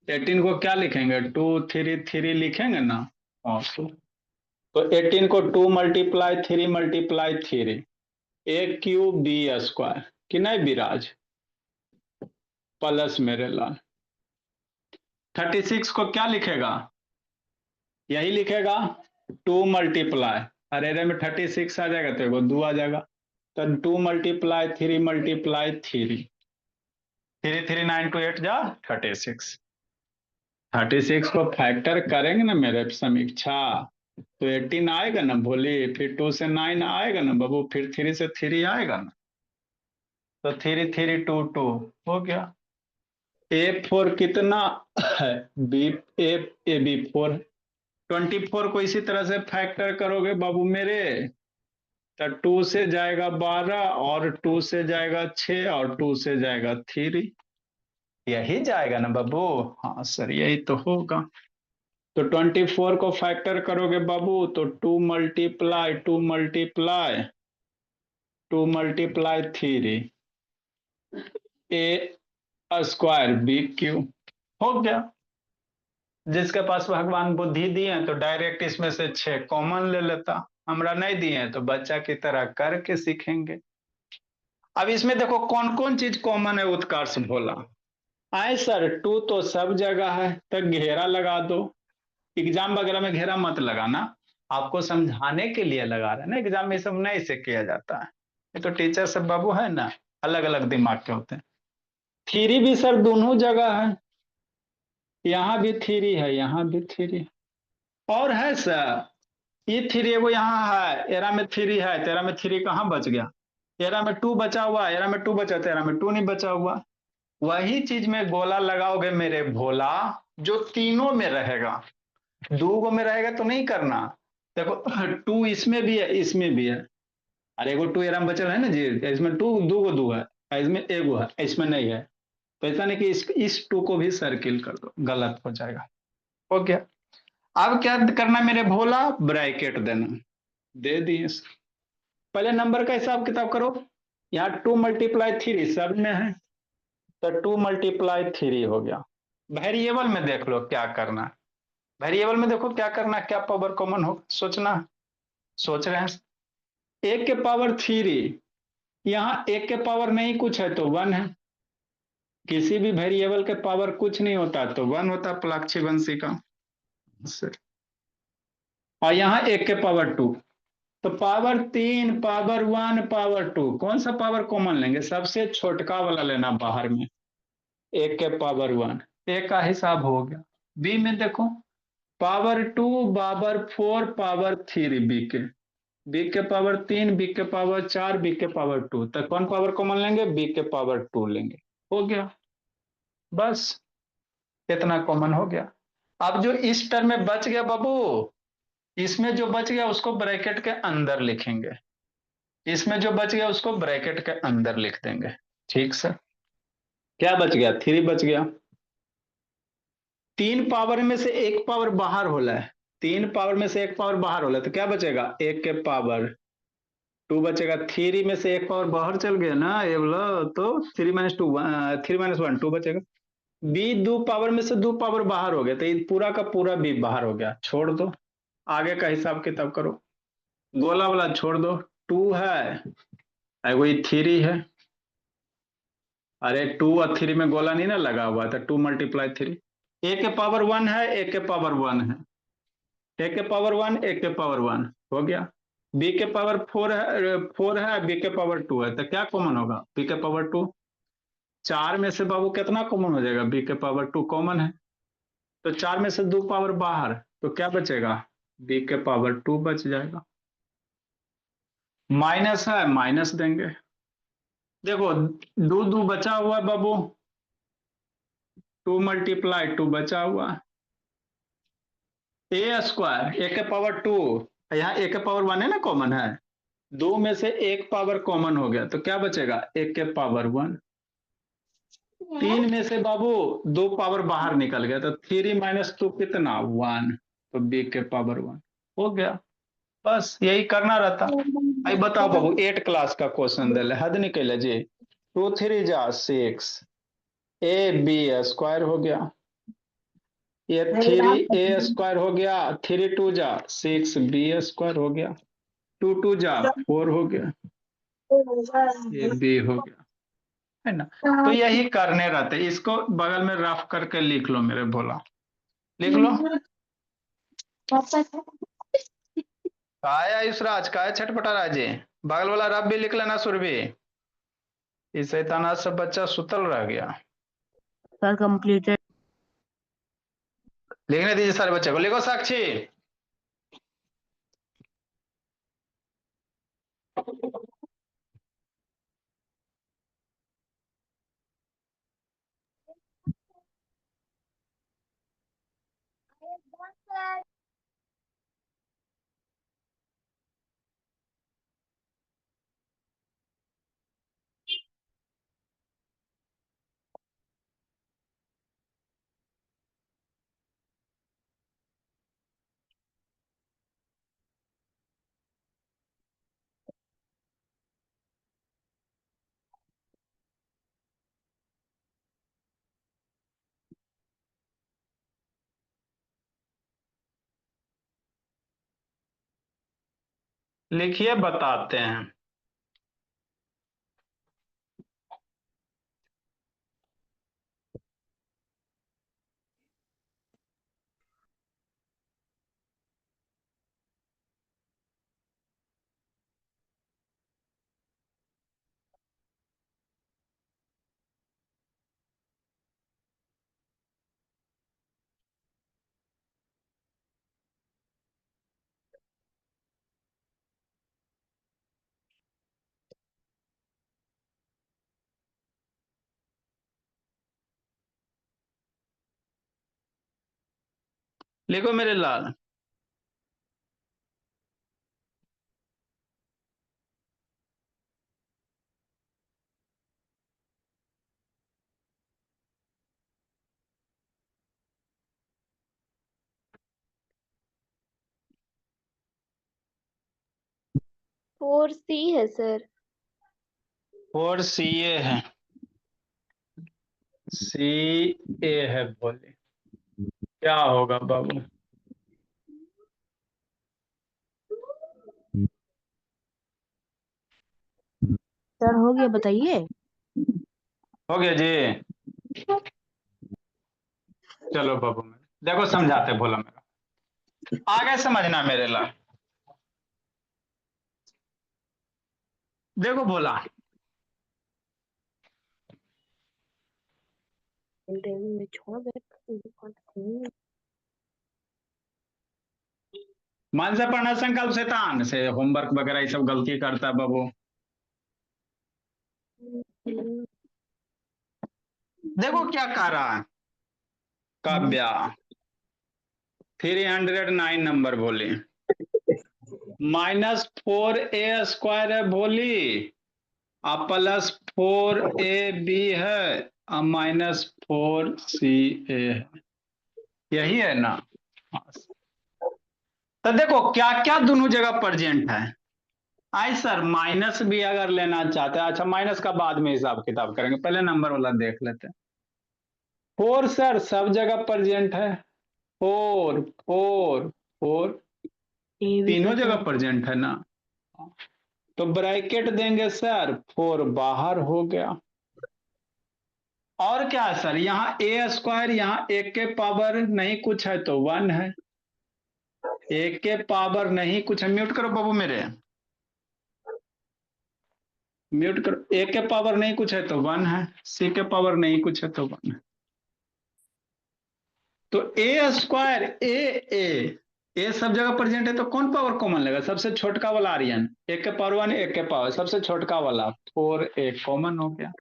18 को क्या लिखेंगे? 2 3 3 लिखेंगे ना। तो 18 को 2 मल्टीप्लाई 3 मल्टीप्लाई 3 ए क्यूब बी स्क्वायर कि नहीं विराज? प्लस मेरे लाल 36 को क्या लिखेगा? यही लिखेगा 2 मल्टीप्लाई, अरे में 36 आ जाएगा तो एगो 2 आ जाएगा, तो 2 मल्टीप्लाई 3 मल्टीप्लाई 3 3 3 9 2 8 जा 36। 36 को फैक्टर करेंगे ना मेरे समीक्षा, तो 18 आएगा ना भोली, फिर 2 से 9 आएगा ना बाबू, फिर 3 से 3 आएगा ना, तो 3 3 2 2 हो गया। A4 कितना है? B A B 4। 24 को इसी तरह से फैक्टर करोगे बाबू मेरे, तो 2 से जाएगा 12 और 2 से जाएगा 6 और 2 से जाएगा 3, यही जाएगा ना बाबू? हाँ सर यही तो होगा। तो 24 को फैक्टर करोगे बाबू तो 2 मल्टीप्लाई 2 मल्टीप्लाई 2 मल्टीप्लाई 3 ए स्क्वायर बी क्यू हो गया। जिसके पास भगवान बुद्धि दिए हैं तो डायरेक्ट इसमें से 6 कॉमन ले लेता, हमरा नहीं दिए हैं तो बच्चा की तरह करके सीखेंगे। अब इसमें देखो कौन कौन चीज कॉमन है उत्कर्ष भोला। आए सर 2 तो सब जगह है, तो घेरा लगा दो। एग्जाम वगैरह में घेरा मत लगाना, आपको समझाने के लिए लगा रहे हैं ना, एग्जाम में सब नहीं से किया जाता है। ये तो टीचर सब बाबू है ना, अलग अलग दिमाग के होते हैं। 3 भी सर दोनों जगह है, यहाँ भी 3 है, यहाँ भी 3 है। और है सर ये 3 वो यहाँ है, एरा में 3 है, तेरा में 3 कहाँ बच गया? एरा में 2 बचा हुआ, एरा में 2 बचा, तेरा में 2 नहीं बचा हुआ। वही चीज में गोला लगाओगे मेरे भोला, जो तीनों में रहेगा। 2 में रहेगा तो नहीं करना। देखो 2 इसमें भी है, इसमें भी है, अरे एगो 2 एरा में बचल है ना जी, इसमें 2 है, इसमें एगो है, इसमें नहीं है। तो ऐसा नहीं कि इस 2 को भी सर्किल कर दो, गलत हो जाएगा। ओके, अब क्या करना मेरे भोला? ब्रैकेट देना, दे दिए। पहले नंबर का हिसाब किताब करो। यहाँ 2 मल्टीप्लाई 3 सब में है, तो 2 मल्टीप्लाई 3 हो गया। वेरिएबल में देख लो क्या करना, वेरिएबल में देखो क्या करना, क्या पावर कॉमन हो, सोचना। सोच रहे हैं 1 के पावर 3, यहाँ 1 के पावर नहीं कुछ है तो 1 है। किसी भी वेरिएबल के पावर कुछ नहीं होता तो 1 होता, प्लाक्षी वंशी का। और यहाँ 1 के पावर 2, तो पावर 3 पावर 1 पावर 2, कौन सा पावर कॉमन लेंगे? सबसे छोटका वाला लेना बाहर में, 1 के पावर 1, ए का हिसाब हो गया। बी में देखो पावर 2 पावर 4 पावर 3 बी के पावर 3 बी के पावर 4 बी के पावर 2, तो कौन पावर कॉमन लेंगे? बी के पावर 2 लेंगे, हो गया। बस इतना कॉमन हो गया। अब जो इस टर्म में बच गया बाबू, इसमें जो बच गया उसको ब्रैकेट के अंदर लिखेंगे, इसमें जो बच गया उसको ब्रैकेट के अंदर लिख देंगे। ठीक सर, क्या बच गया? 3 बच गया। 3 पावर में से 1 पावर बाहर होला है, 3 पावर में से 1 पावर बाहर होला है, तो क्या बचेगा? 1 के पावर 2 बचेगा। 3 में से 1 पावर बाहर चल गया ना ये बोला, तो 3 माइनस 2 3 माइनस 1 2 बचेगा। बी 2 पावर में से 2 पावर बाहर हो गया, तो ये पूरा का पूरा बी बाहर हो गया, छोड़ दो। आगे का हिसाब किताब करो, गोला वाला छोड़ दो। 2 है, वही 3 है, अरे 2 और 3 में गोला नहीं ना लगा हुआ था, 2 मल्टीप्लाई 3। ए के पावर 1 है, ए के पावर 1 है, ए के पावर 1 ए के पावर 1 हो गया। बी के पावर 4 है, 4 है, बी के पावर 2 है, तो क्या कॉमन होगा? बी के पावर 2। 4 में से बाबू कितना कॉमन हो जाएगा? बी के पावर 2 कॉमन है, तो 4 में से 2 पावर बाहर, तो क्या बचेगा? बी के पावर 2 बच जाएगा। माइनस है, माइनस देंगे। देखो 2 बचा हुआ है बाबू, 2 × 2 बचा हुआ है। ए स्क्वायर, ए के पावर 2, यहाँ ए के पावर 1 है ना, कॉमन है। 2 में से 1 पावर कॉमन हो गया तो क्या बचेगा, ए के पावर 1। 3 में से बाबू 2 पावर बाहर निकल गया तो 3 - 2 कितना, 1। तो बी के पावर 1 हो गया। बस यही करना रहता। आई बताओ बाबू, 8 क्लास का क्वेश्चन दिले, हद निकले जी। 2 3 जा 6, ए बी स्क्वायर हो गया। ये 3 ए स्क्वायर हो गया, 3 2 जा 6 बी स्क्वायर हो गया, 2 2 जा 4 हो गया, ये बी हो गया, है ना। तो यही करने रहते, इसको बगल में रफ करके लिख लो मेरे भोला, लिख लो। आयुषराज का छटपटा राजे, बगल वाला रफ भी लिख लेना सुरभि। इस शैताना से बच्चा सुतल रह गया। Sir completed. लिखने दीजिए सारे बच्चे को, लिखो साक्षी। लिखिए, बताते हैं। लिखो मेरे लाल। फोर सी है सर। 4 सी ए है, सी ए है, बोले क्या होगा बाबू। सर हो गया, बताइए। हो गया जी। चलो बाबू, देखो समझाते भोला मेरा, आगे समझना मेरे लाल। देखो भोला, मन से पढ़ना, संकल्प शैतान से होमवर्क वगैरह ये सब गलती करता है बाबू। देखो क्या कह रहा है काव्या, 309 नंबर बोली, -4a² है भोली, और +4ab है, और -4ca है, यही है ना। तो देखो क्या क्या दोनों जगह प्रेजेंट है। आई सर माइनस भी अगर लेना चाहते हैं, अच्छा माइनस का बाद में हिसाब किताब करेंगे, पहले नंबर वाला देख लेते हैं। 4 सर सब जगह प्रेजेंट है, 4 4 4 तीनों जगह प्रेजेंट है ना। तो ब्रैकेट देंगे सर, 4 बाहर हो गया। और क्या है सर, यहाँ a², यहाँ 1 के पावर नहीं कुछ है तो 1 है, 1 के पावर नहीं कुछ है, म्यूट करो बाबू मेरे, म्यूट करो। 1 के पावर नहीं कुछ है तो 1 है, c के पावर नहीं कुछ है तो 1 है। तो a² a a ए सब जगह प्रेजेंट है तो कौन पावर कॉमन लेगा? सबसे छोटका वाला आर्यन, एक के पावर 1 एक के पावर सबसे छोटका वाला 4a कॉमन हो गया,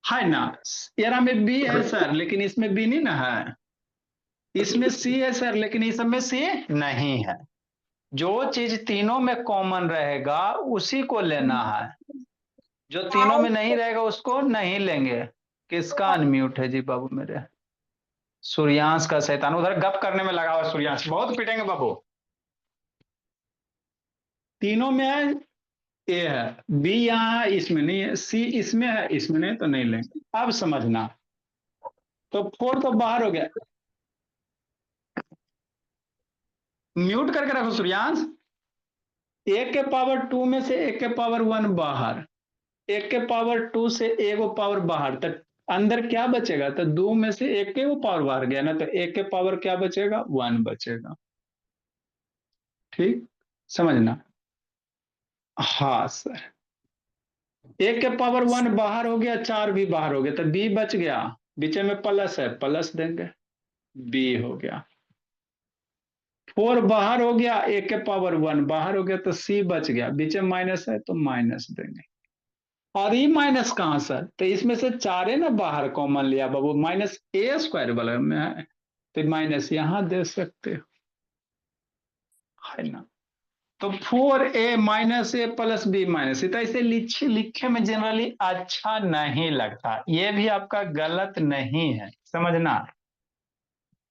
है ना? यार में बी है सर लेकिन इसमें बी नहीं ना है, इसमें सी है सर लेकिन इस सब में सी नहीं है। जो चीज तीनों में कॉमन रहेगा उसी को लेना है, जो तीनों में नहीं रहेगा उसको नहीं लेंगे। किसका अनम्यूट है जी बाबू मेरे? सूर्यांश का शैतान उधर गप करने में लगा हुआ। सूर्यांश बहुत पिटेंगे बाबू। तीनों में है, ए है, बी यहाँ है इसमें नहीं है, सी इसमें है इसमें नहीं, तो नहीं लेंगे। अब समझना, तो 4 तो बाहर हो गया, म्यूट करके रखो सूर्यांश। एक के पावर 2 में से एक के पावर 1 बाहर, एक के पावर 2 से एक पावर बाहर, तक अंदर क्या बचेगा? तो 2 में से एक के वो पावर बाहर गया ना, तो एक के पावर क्या बचेगा? 1 बचेगा। ठीक, समझना। हाँ सर, एक के पावर 1 बाहर हो गया, 4 भी बाहर हो गया, तो बी बच गया, बीच में प्लस है प्लस देंगे, बी हो गया। 4 बाहर हो गया, एक के पावर 1 बाहर हो गया, तो सी बच गया, बीच में माइनस है तो माइनस देंगे। और ये माइनस कहाँ सर? तो इसमें से 4 है ना बाहर कॉमन लिया बाबू, माइनस ए स्क्वायर वाला में है, तो माइनस यहां दे सकते हो, है ना? तो 4a माइनस ए प्लस बी माइनस, तो ऐसे लिखे में जनरली अच्छा नहीं लगता, ये भी आपका गलत नहीं है, समझना,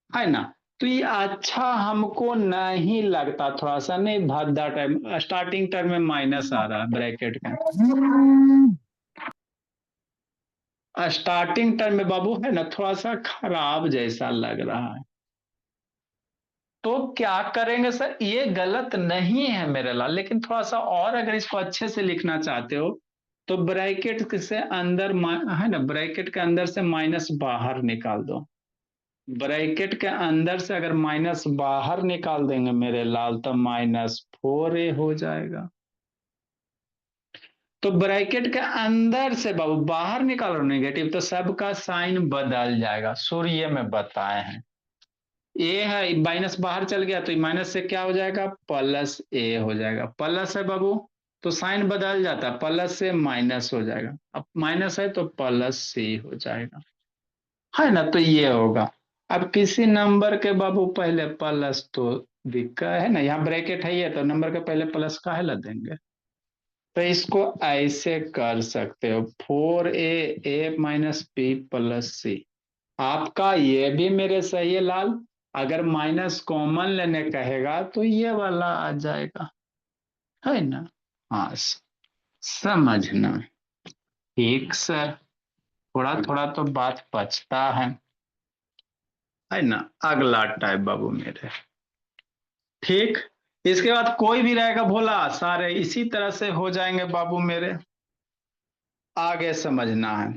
है ना? तो ये अच्छा हमको नहीं लगता, थोड़ा सा नहीं भद्दा टाइम, स्टार्टिंग टर्म में माइनस आ रहा है ब्रैकेट का, स्टार्टिंग टर्म में बाबू है ना थोड़ा सा खराब जैसा लग रहा है। तो क्या करेंगे सर? ये गलत नहीं है मेरे लाल, लेकिन थोड़ा सा और अगर इसको अच्छे से लिखना चाहते हो तो ब्रैकेट से अंदर है ना, ब्रैकेट के अंदर से माइनस बाहर निकाल दो। ब्रैकेट के अंदर से अगर माइनस बाहर निकाल देंगे मेरे लाल तो -4a हो जाएगा। तो ब्रैकेट के अंदर से बाबू बाहर निकालो नेगेटिव, तो सबका साइन बदल जाएगा, सूर्य में बताए हैं। ए है, माइनस बाहर चल गया तो माइनस से क्या हो जाएगा? प्लस ए हो जाएगा। प्लस है बाबू तो साइन बदल जाता है, प्लस से माइनस हो जाएगा, अब माइनस है तो प्लस सी हो जाएगा, है ना? तो ये होगा। अब किसी नंबर के बाबू पहले प्लस तो दिक्कत है ना, यहाँ ब्रैकेट है ये, तो नंबर के पहले प्लस का है ला देंगे, तो इसको ऐसे कर सकते हो 4a माइनस बी प्लस सी। आपका ये भी मेरे सही है लाल, अगर माइनस कॉमन लेने कहेगा तो ये वाला आ जाएगा, है ना? हाँ समझना। ठीक सर, थोड़ा थोड़ा तो बात बचता है ना? अगला टाइप बाबू मेरे, ठीक। इसके बाद कोई भी रहेगा भोला, सारे इसी तरह से हो जाएंगे बाबू मेरे। आगे समझना है,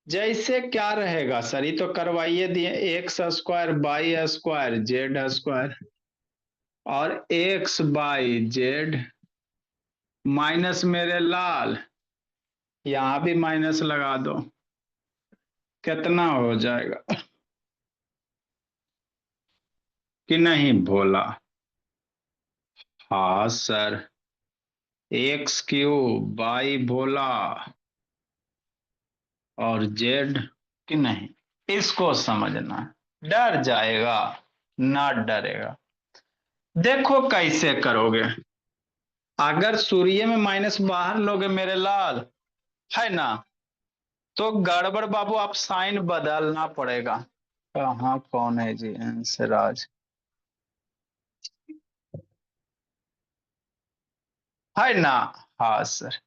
जैसे क्या रहेगा सर, ये तो करवाइए दिए, x square by square Z square और एक्स बाई जेड माइनस मेरे लाल, यहां भी माइनस लगा दो, कितना हो जाएगा कि नहीं भोला? हाँ सर, एक्स क्यूब बाई भोला और जेड कि नहीं, इसको समझना। डर जाएगा ना डरेगा, देखो कैसे करोगे। अगर सूर्य में माइनस बाहर लोगे मेरे लाल, है ना, तो गड़बड़ बाबू, आप साइन बदलना पड़ेगा। कहाँ कौन है जी अंशराज, है ना? हाँ सर,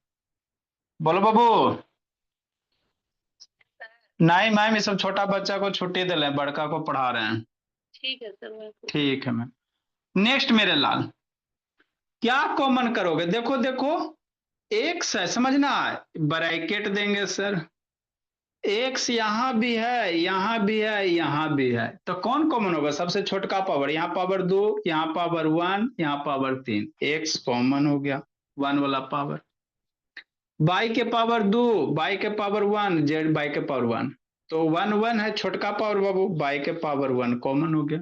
बोलो बाबू। नहीं मैम, ये सब छोटा बच्चा को छुट्टी दे रहे हैं, बड़का को पढ़ा रहे हैं। ठीक है सर। ठीक है मैम। नेक्स्ट मेरे लाल, क्या कॉमन करोगे? देखो देखो, एक्स है, समझना, ब्रैकेट देंगे सर, एक्स यहां भी है यहां भी है यहां भी है, तो कौन कॉमन होगा? सबसे छोटका पावर, यहाँ पावर 2 यहाँ पावर 1 यहाँ पावर 3, एक्स कॉमन हो गया 1 वाला पावर, बाई के पावर 2 बाई के पावर 1 जेड बाई के पावर 1, तो 1 1 है छोटका पावर बाबू, बाई के पावर 1 कॉमन हो गया,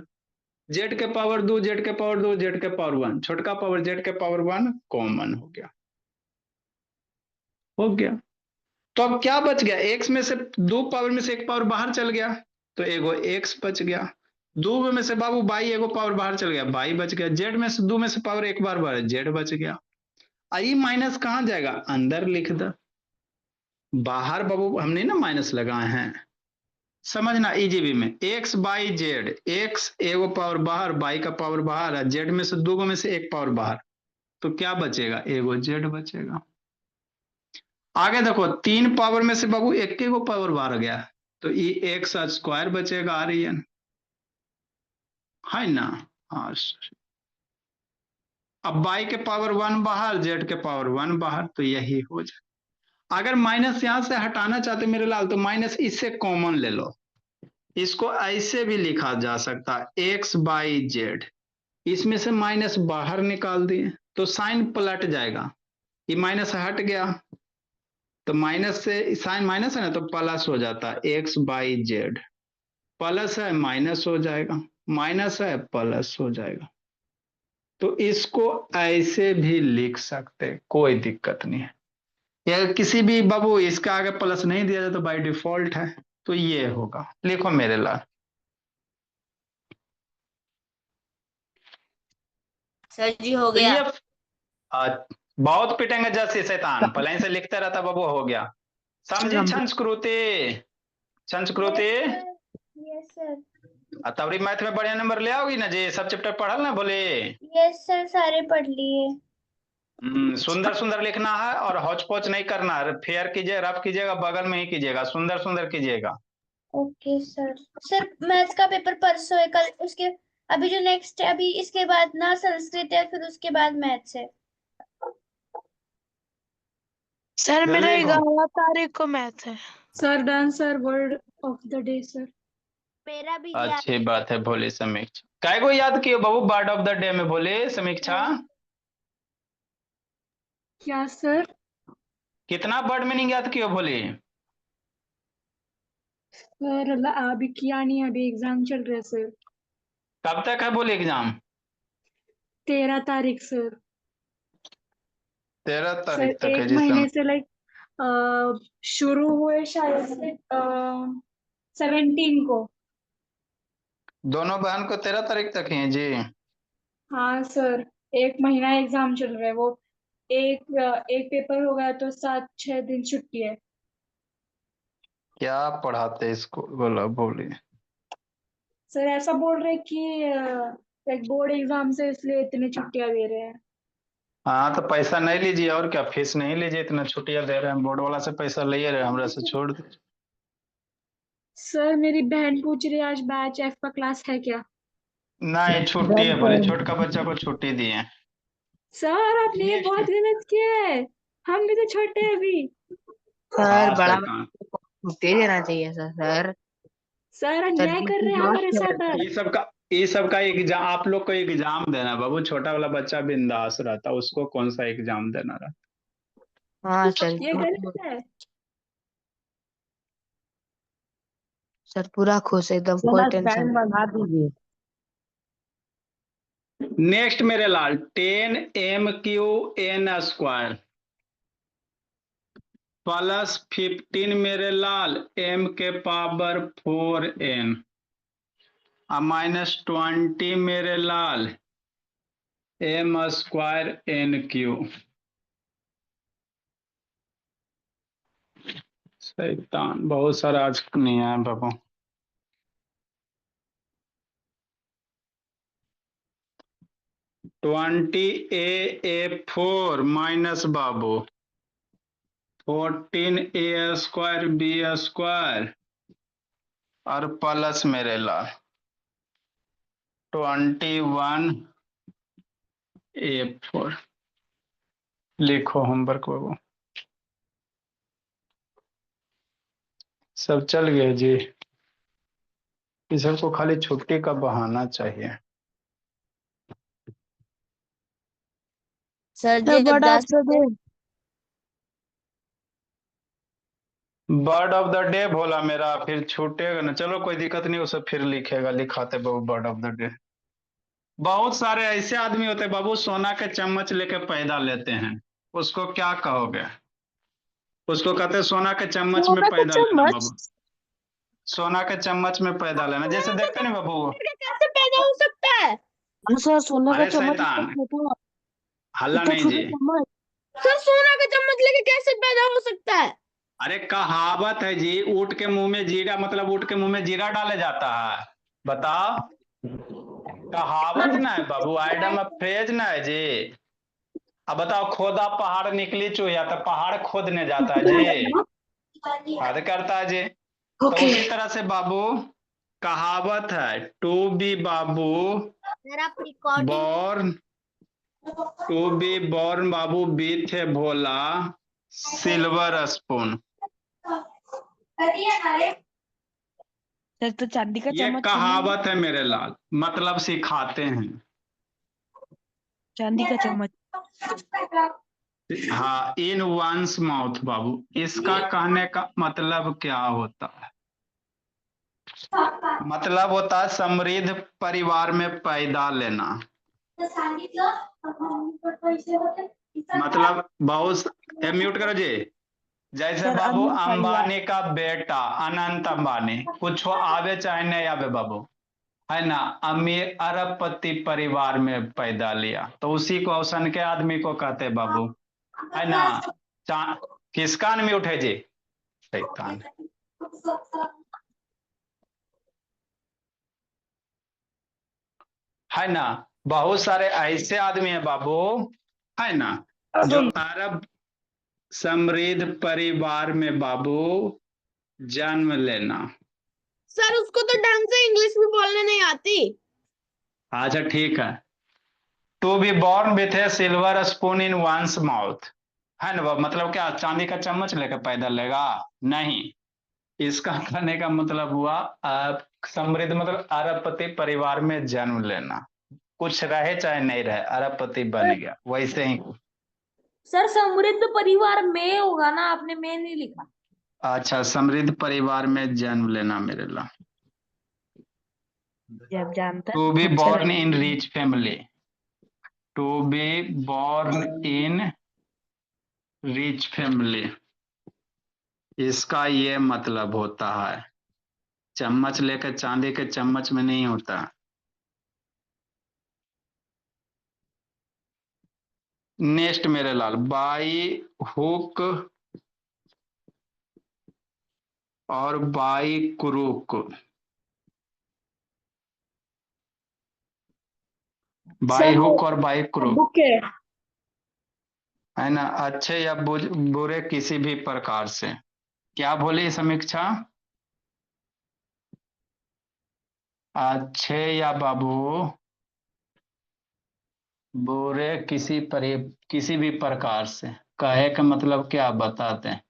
जेड के पावर 2, जेड के पावर 2, जेड के पावर 1, छोटका पावर जेड के पावर 1 कॉमन हो गया। हो गया। तो अब क्या बच गया, एक्स में से दो पावर में से एक पावर बाहर चल गया, तो एगो एक्स बच गया। दो में से बाबू बाई एगो पावर बाहर चल गया, बाई बच गया। जेड में से दो में से पावर एक बार बाहर, जेड बच गया। आई माइनस कहाँ जाएगा, अंदर लिख दो। बाहर बाबू हम नहीं ना माइनस लगाए हैं, समझना ईजीबी में। एक्स बाई जेड, एक्स एगो पावर बाहर, बाई का पावर बाहर है, जेड में से दो में से एक पावर बाहर, तो क्या बचेगा, एगो जेड बचेगा। आगे देखो, तीन पावर में से बाबू एक को पावर बाहर गया, तो ये एक्स स्क्वायर बचेगा आर एन, है ना। हाँ, अब बाई के पावर 1 बाहर, जेड के पावर 1 बाहर, तो यही हो जाए। अगर माइनस यहां से हटाना चाहते मेरे लाल, तो माइनस इससे कॉमन ले लो। इसको ऐसे भी लिखा जा सकता है, एक्स बाई जेड, इसमें से माइनस बाहर निकाल दिए तो साइन पलट जाएगा, ये माइनस हट गया, तो माइनस से साइन माइनस है ना, तो प्लस हो जाता है, एक्स बाई जेड। प्लस है माइनस हो जाएगा, माइनस है प्लस हो जाएगा। तो इसको ऐसे भी लिख सकते, कोई दिक्कत नहीं है। या किसी भी बाबू इसका आगे प्लस नहीं दिया जाए तो बाय डिफॉल्ट है, तो ये होगा। लिखो मेरे लाल। सर जी हो तो गया। ये बहुत पिटेंगे जैसे शैतान, पहले से लिखते रहता बाबू, हो गया। समझी संस्कृति, संस्कृति। Yes sir. तबरी मैथ में बढ़िया नंबर ले आओगी ना जी, सब चैप्टर पढ़ल ना बोले। यस सर, सारे पढ़ लिए। सुंदर सुंदर लिखना है और हौच पौच नहीं करना है, फेयर कीजिए, रफ कीजिएगा, बगल में ही कीजिएगा, सुंदर सुंदर कीजिएगा। Okay sir. सर मैथ्स का पेपर परसों है, कल उसके अभी जो नेक्स्ट है, अभी इसके बाद ना संस्कृत है, फिर उसके बाद मैथ्स है। सर मेरा जल्दी लिखो। 11 तारीख को मैथ है। Sir done sir, word of the day sir. मेरा भी अच्छी बात है, भोले समीक्षा। काय को याद किए बाबू बर्ड ऑफ द डे में, बोले समीक्षा। क्या सर? कितना बर्ड मीनिंग याद किए भोले। सर अभी किया नहीं, अभी एग्जाम चल रहा है सर। कब तक है बोले एग्जाम। 13 तारीख सर। 13 सर तारीख तक है एक जी। महीने से शुरू हुए शायद से 17 को। दोनों बहन को 13 तारीख तक ही है जी। हाँ सर, एक महीना एग्जाम चल रहा है। वो एक पेपर हो गया तो 7-6 दिन छुट्टी है। क्या पढ़ाते स्कूल बोला बोले। सर ऐसा बोल रहे कि एक बोर्ड एग्जाम से, इसलिए इतनी छुट्टियां दे रहे हैं। हाँ तो पैसा नहीं लीजिए, और क्या, फीस नहीं लीजिए, इतना छुट्टियां दे रहे हैं, बोर्ड वाला से पैसा ले रहे हैं, हमरा से छोड़ दे। सर मेरी बहन पूछ रही है आज बैच एफ का क्लास है क्या? नहीं छुट्टी है बोले, छोटका बच्चा को छुट्टी दिए। सर आपने ये बहुत गलत किया है, हम भी तो छोटे हैं अभी। सर हाँ बड़ा शैतान। छुट्टी देना चाहिए सर। सर सर सर अन्याय कर रहे हैं हमारे साथ आप। ये सबका एग्जाम, आप लोग को एग्जाम देना है बाबू, छोटा वाला बच्चा बिंदास रहता, उसको कौन सा एग्जाम देना रहता। हाँ सर, ये गलत है। सर पूरा खुश है एकदम, कोई टेंशन नहीं। बढ़ा दीजिए। नेक्स्ट मेरे लाल, 10m³ प्लस 15 मेरे लाल m⁴n -20 मेरे लाल m²n³। शैतान बहुत सारा आज नहीं आया बाबू। (20a⁴ माइनस बाबू 14a² और प्लस मेरे लाल 21a⁴। लिखो होमवर्क बाबू। सब चल गए जी, इस सबको खाली छुट्टी का बहाना चाहिए। सर सर जी बड़ा 10 option they. Bird of the day बोला मेरा, फिर छूटेगा ना, चलो कोई दिक्कत नहीं, उसे फिर लिखेगा, लिखाते बाबू बर्ड ऑफ द डे। बहुत सारे ऐसे आदमी होते हैं बाबू, सोना के चम्मच लेके पैदा लेते हैं, उसको क्या कहोगे? उसको कहते हैं सोना के चम्मच में सोना का पैदा लेना चम्मच बाबू, सोना के चम्मच में पैदा लेना, जैसे देखते नहीं बाबू। कैसे पैदा हो सकता है? हाँ सर, सोना का अरे चम्मच इतना शैतान, छोटा, हल्ला इतना नहीं छोटा जी। चम्मच। सर, सोना का चम्मच लेके कैसे पैदा हो सकता है? अरे कहावत है जी, ऊँट के मुंह में जीरा, मतलब ऊँट के मुंह में जीरा डाले जाता है, बताओ। कहावत ना है बाबू, आइडम ऑफ फ्रेज ना है जी। अब बताओ, खोदा पहाड़ निकली चूहिया, तो पहाड़ खोदने जाता है जी, हद करता है जी। तो ओके उसी तरह से बाबू कहावत है, टू बी बाबू सर आप recording born, to be born बाबू विथ ए भोला सिल्वर स्पून। सर, तो चांदी का ये चम्मच कहावत है मेरे लाल, मतलब सिखाते हैं। चांदी का चम्मच। हाँ, इन वंस माउथ बाबू, इसका कहने का मतलब क्या होता है? मतलब होता है समृद्ध परिवार में पैदा लेना। मतलब बहुत, म्यूट करो जी। जैसे सर, बाबू अमीर परिवार। अंबानी का बेटा अनंत अंबानी, कुछ आवे चाहे नहीं आवे बाबू, है ना, अमीर अरबपति परिवार में पैदा लिया, तो उसी को औसन के आदमी को कहते बाबू, है ना। किसका अनम्यूट है जी? शैतान। है ना, बहुत सारे ऐसे आदमी है बाबू, है ना, जो अरब समृद्ध परिवार में बाबू जन्म लेना। सर, उसको तो ढंग से इंग्लिश भी बोलने नहीं आती। अच्छा ठीक है, to be born with a silver spoon in one's mouth, है ना बाबू, मतलब क्या चांदी का चम्मच लेकर पैदा लेगा? नहीं, इसका कहने का मतलब हुआ समृद्ध मतलब अरबपति परिवार में जन्म लेना, कुछ रहे चाहे नहीं रहे अरबपति बन गया, वैसे ही। सर समृद्ध परिवार में होगा ना, आपने में नहीं लिखा। अच्छा, समृद्ध परिवार में जन्म लेना मेरे ला। जब जानता टू बी अच्छा बॉर्न लगे। In rich family, to be born in rich family, इसका ये मतलब होता है, चम्मच लेकर चांदी के चम्मच में नहीं होता। नेक्स्ट मेरे लाल, बाई हुक और बाई क्रूक, बाई सर वो हुक और बाई क्रूक, बुक है। है ना, अच्छे या बुरे किसी भी प्रकार से। क्या बोली समीक्षा? अच्छे या बाबू बुरे किसी भी प्रकार से, कहे का मतलब क्या बताते हैं?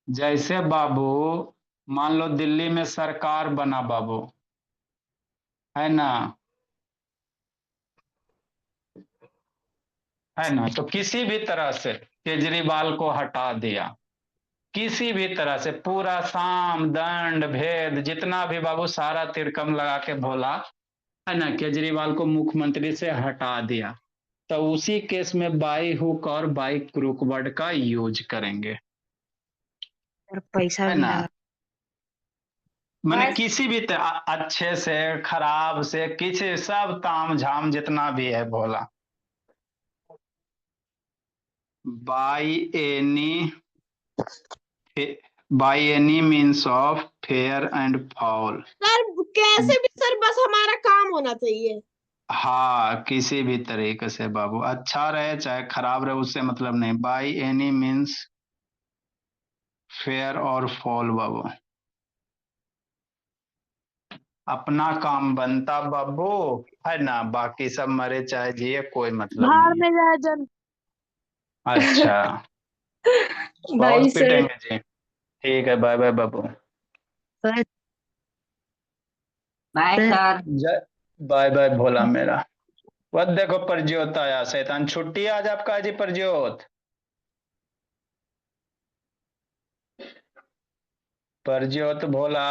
जैसे बाबू मान लो दिल्ली में सरकार बना बाबू, है ना, है ना, तो किसी भी तरह से केजरीवाल को हटा दिया, किसी भी तरह से पूरा साम दंड भेद जितना भी बाबू सारा तिरकम लगा के बोला, है ना, केजरीवाल को मुख्यमंत्री से हटा दिया, तो उसी केस में बाई हुक और बाई क्रूक वर्ड का यूज करेंगे, और पैसा है भी ना। लगा। मैंने हाँ किसी भी अच्छे से खराब से किसी सब ताम झाम जितना भी है बोला, by any, by any means of fair and foul. Sir, कैसे भी सर, बस हमारा काम होना चाहिए। हाँ, किसी भी तरीके से बाबू, अच्छा रहे चाहे खराब रहे उससे मतलब नहीं, बाई एनी मीन्स फेयर और फॉल बाबू, अपना काम बनता बाबू, है ना, बाकी सब मरे चाहे जिए कोई मतलब बाहर नहीं है। में जाए जन। अच्छा, भाई बहुत सर पिटेंगे जी। ठीक है, बाय बाय बाबू। Sir, bye sir, sir. जय, बाय बाय भोला मेरा। वह देखो प्रज्योत आया, शैतान छुट्टी आज आपका जी प्रज्योत। प्रज्योत भोला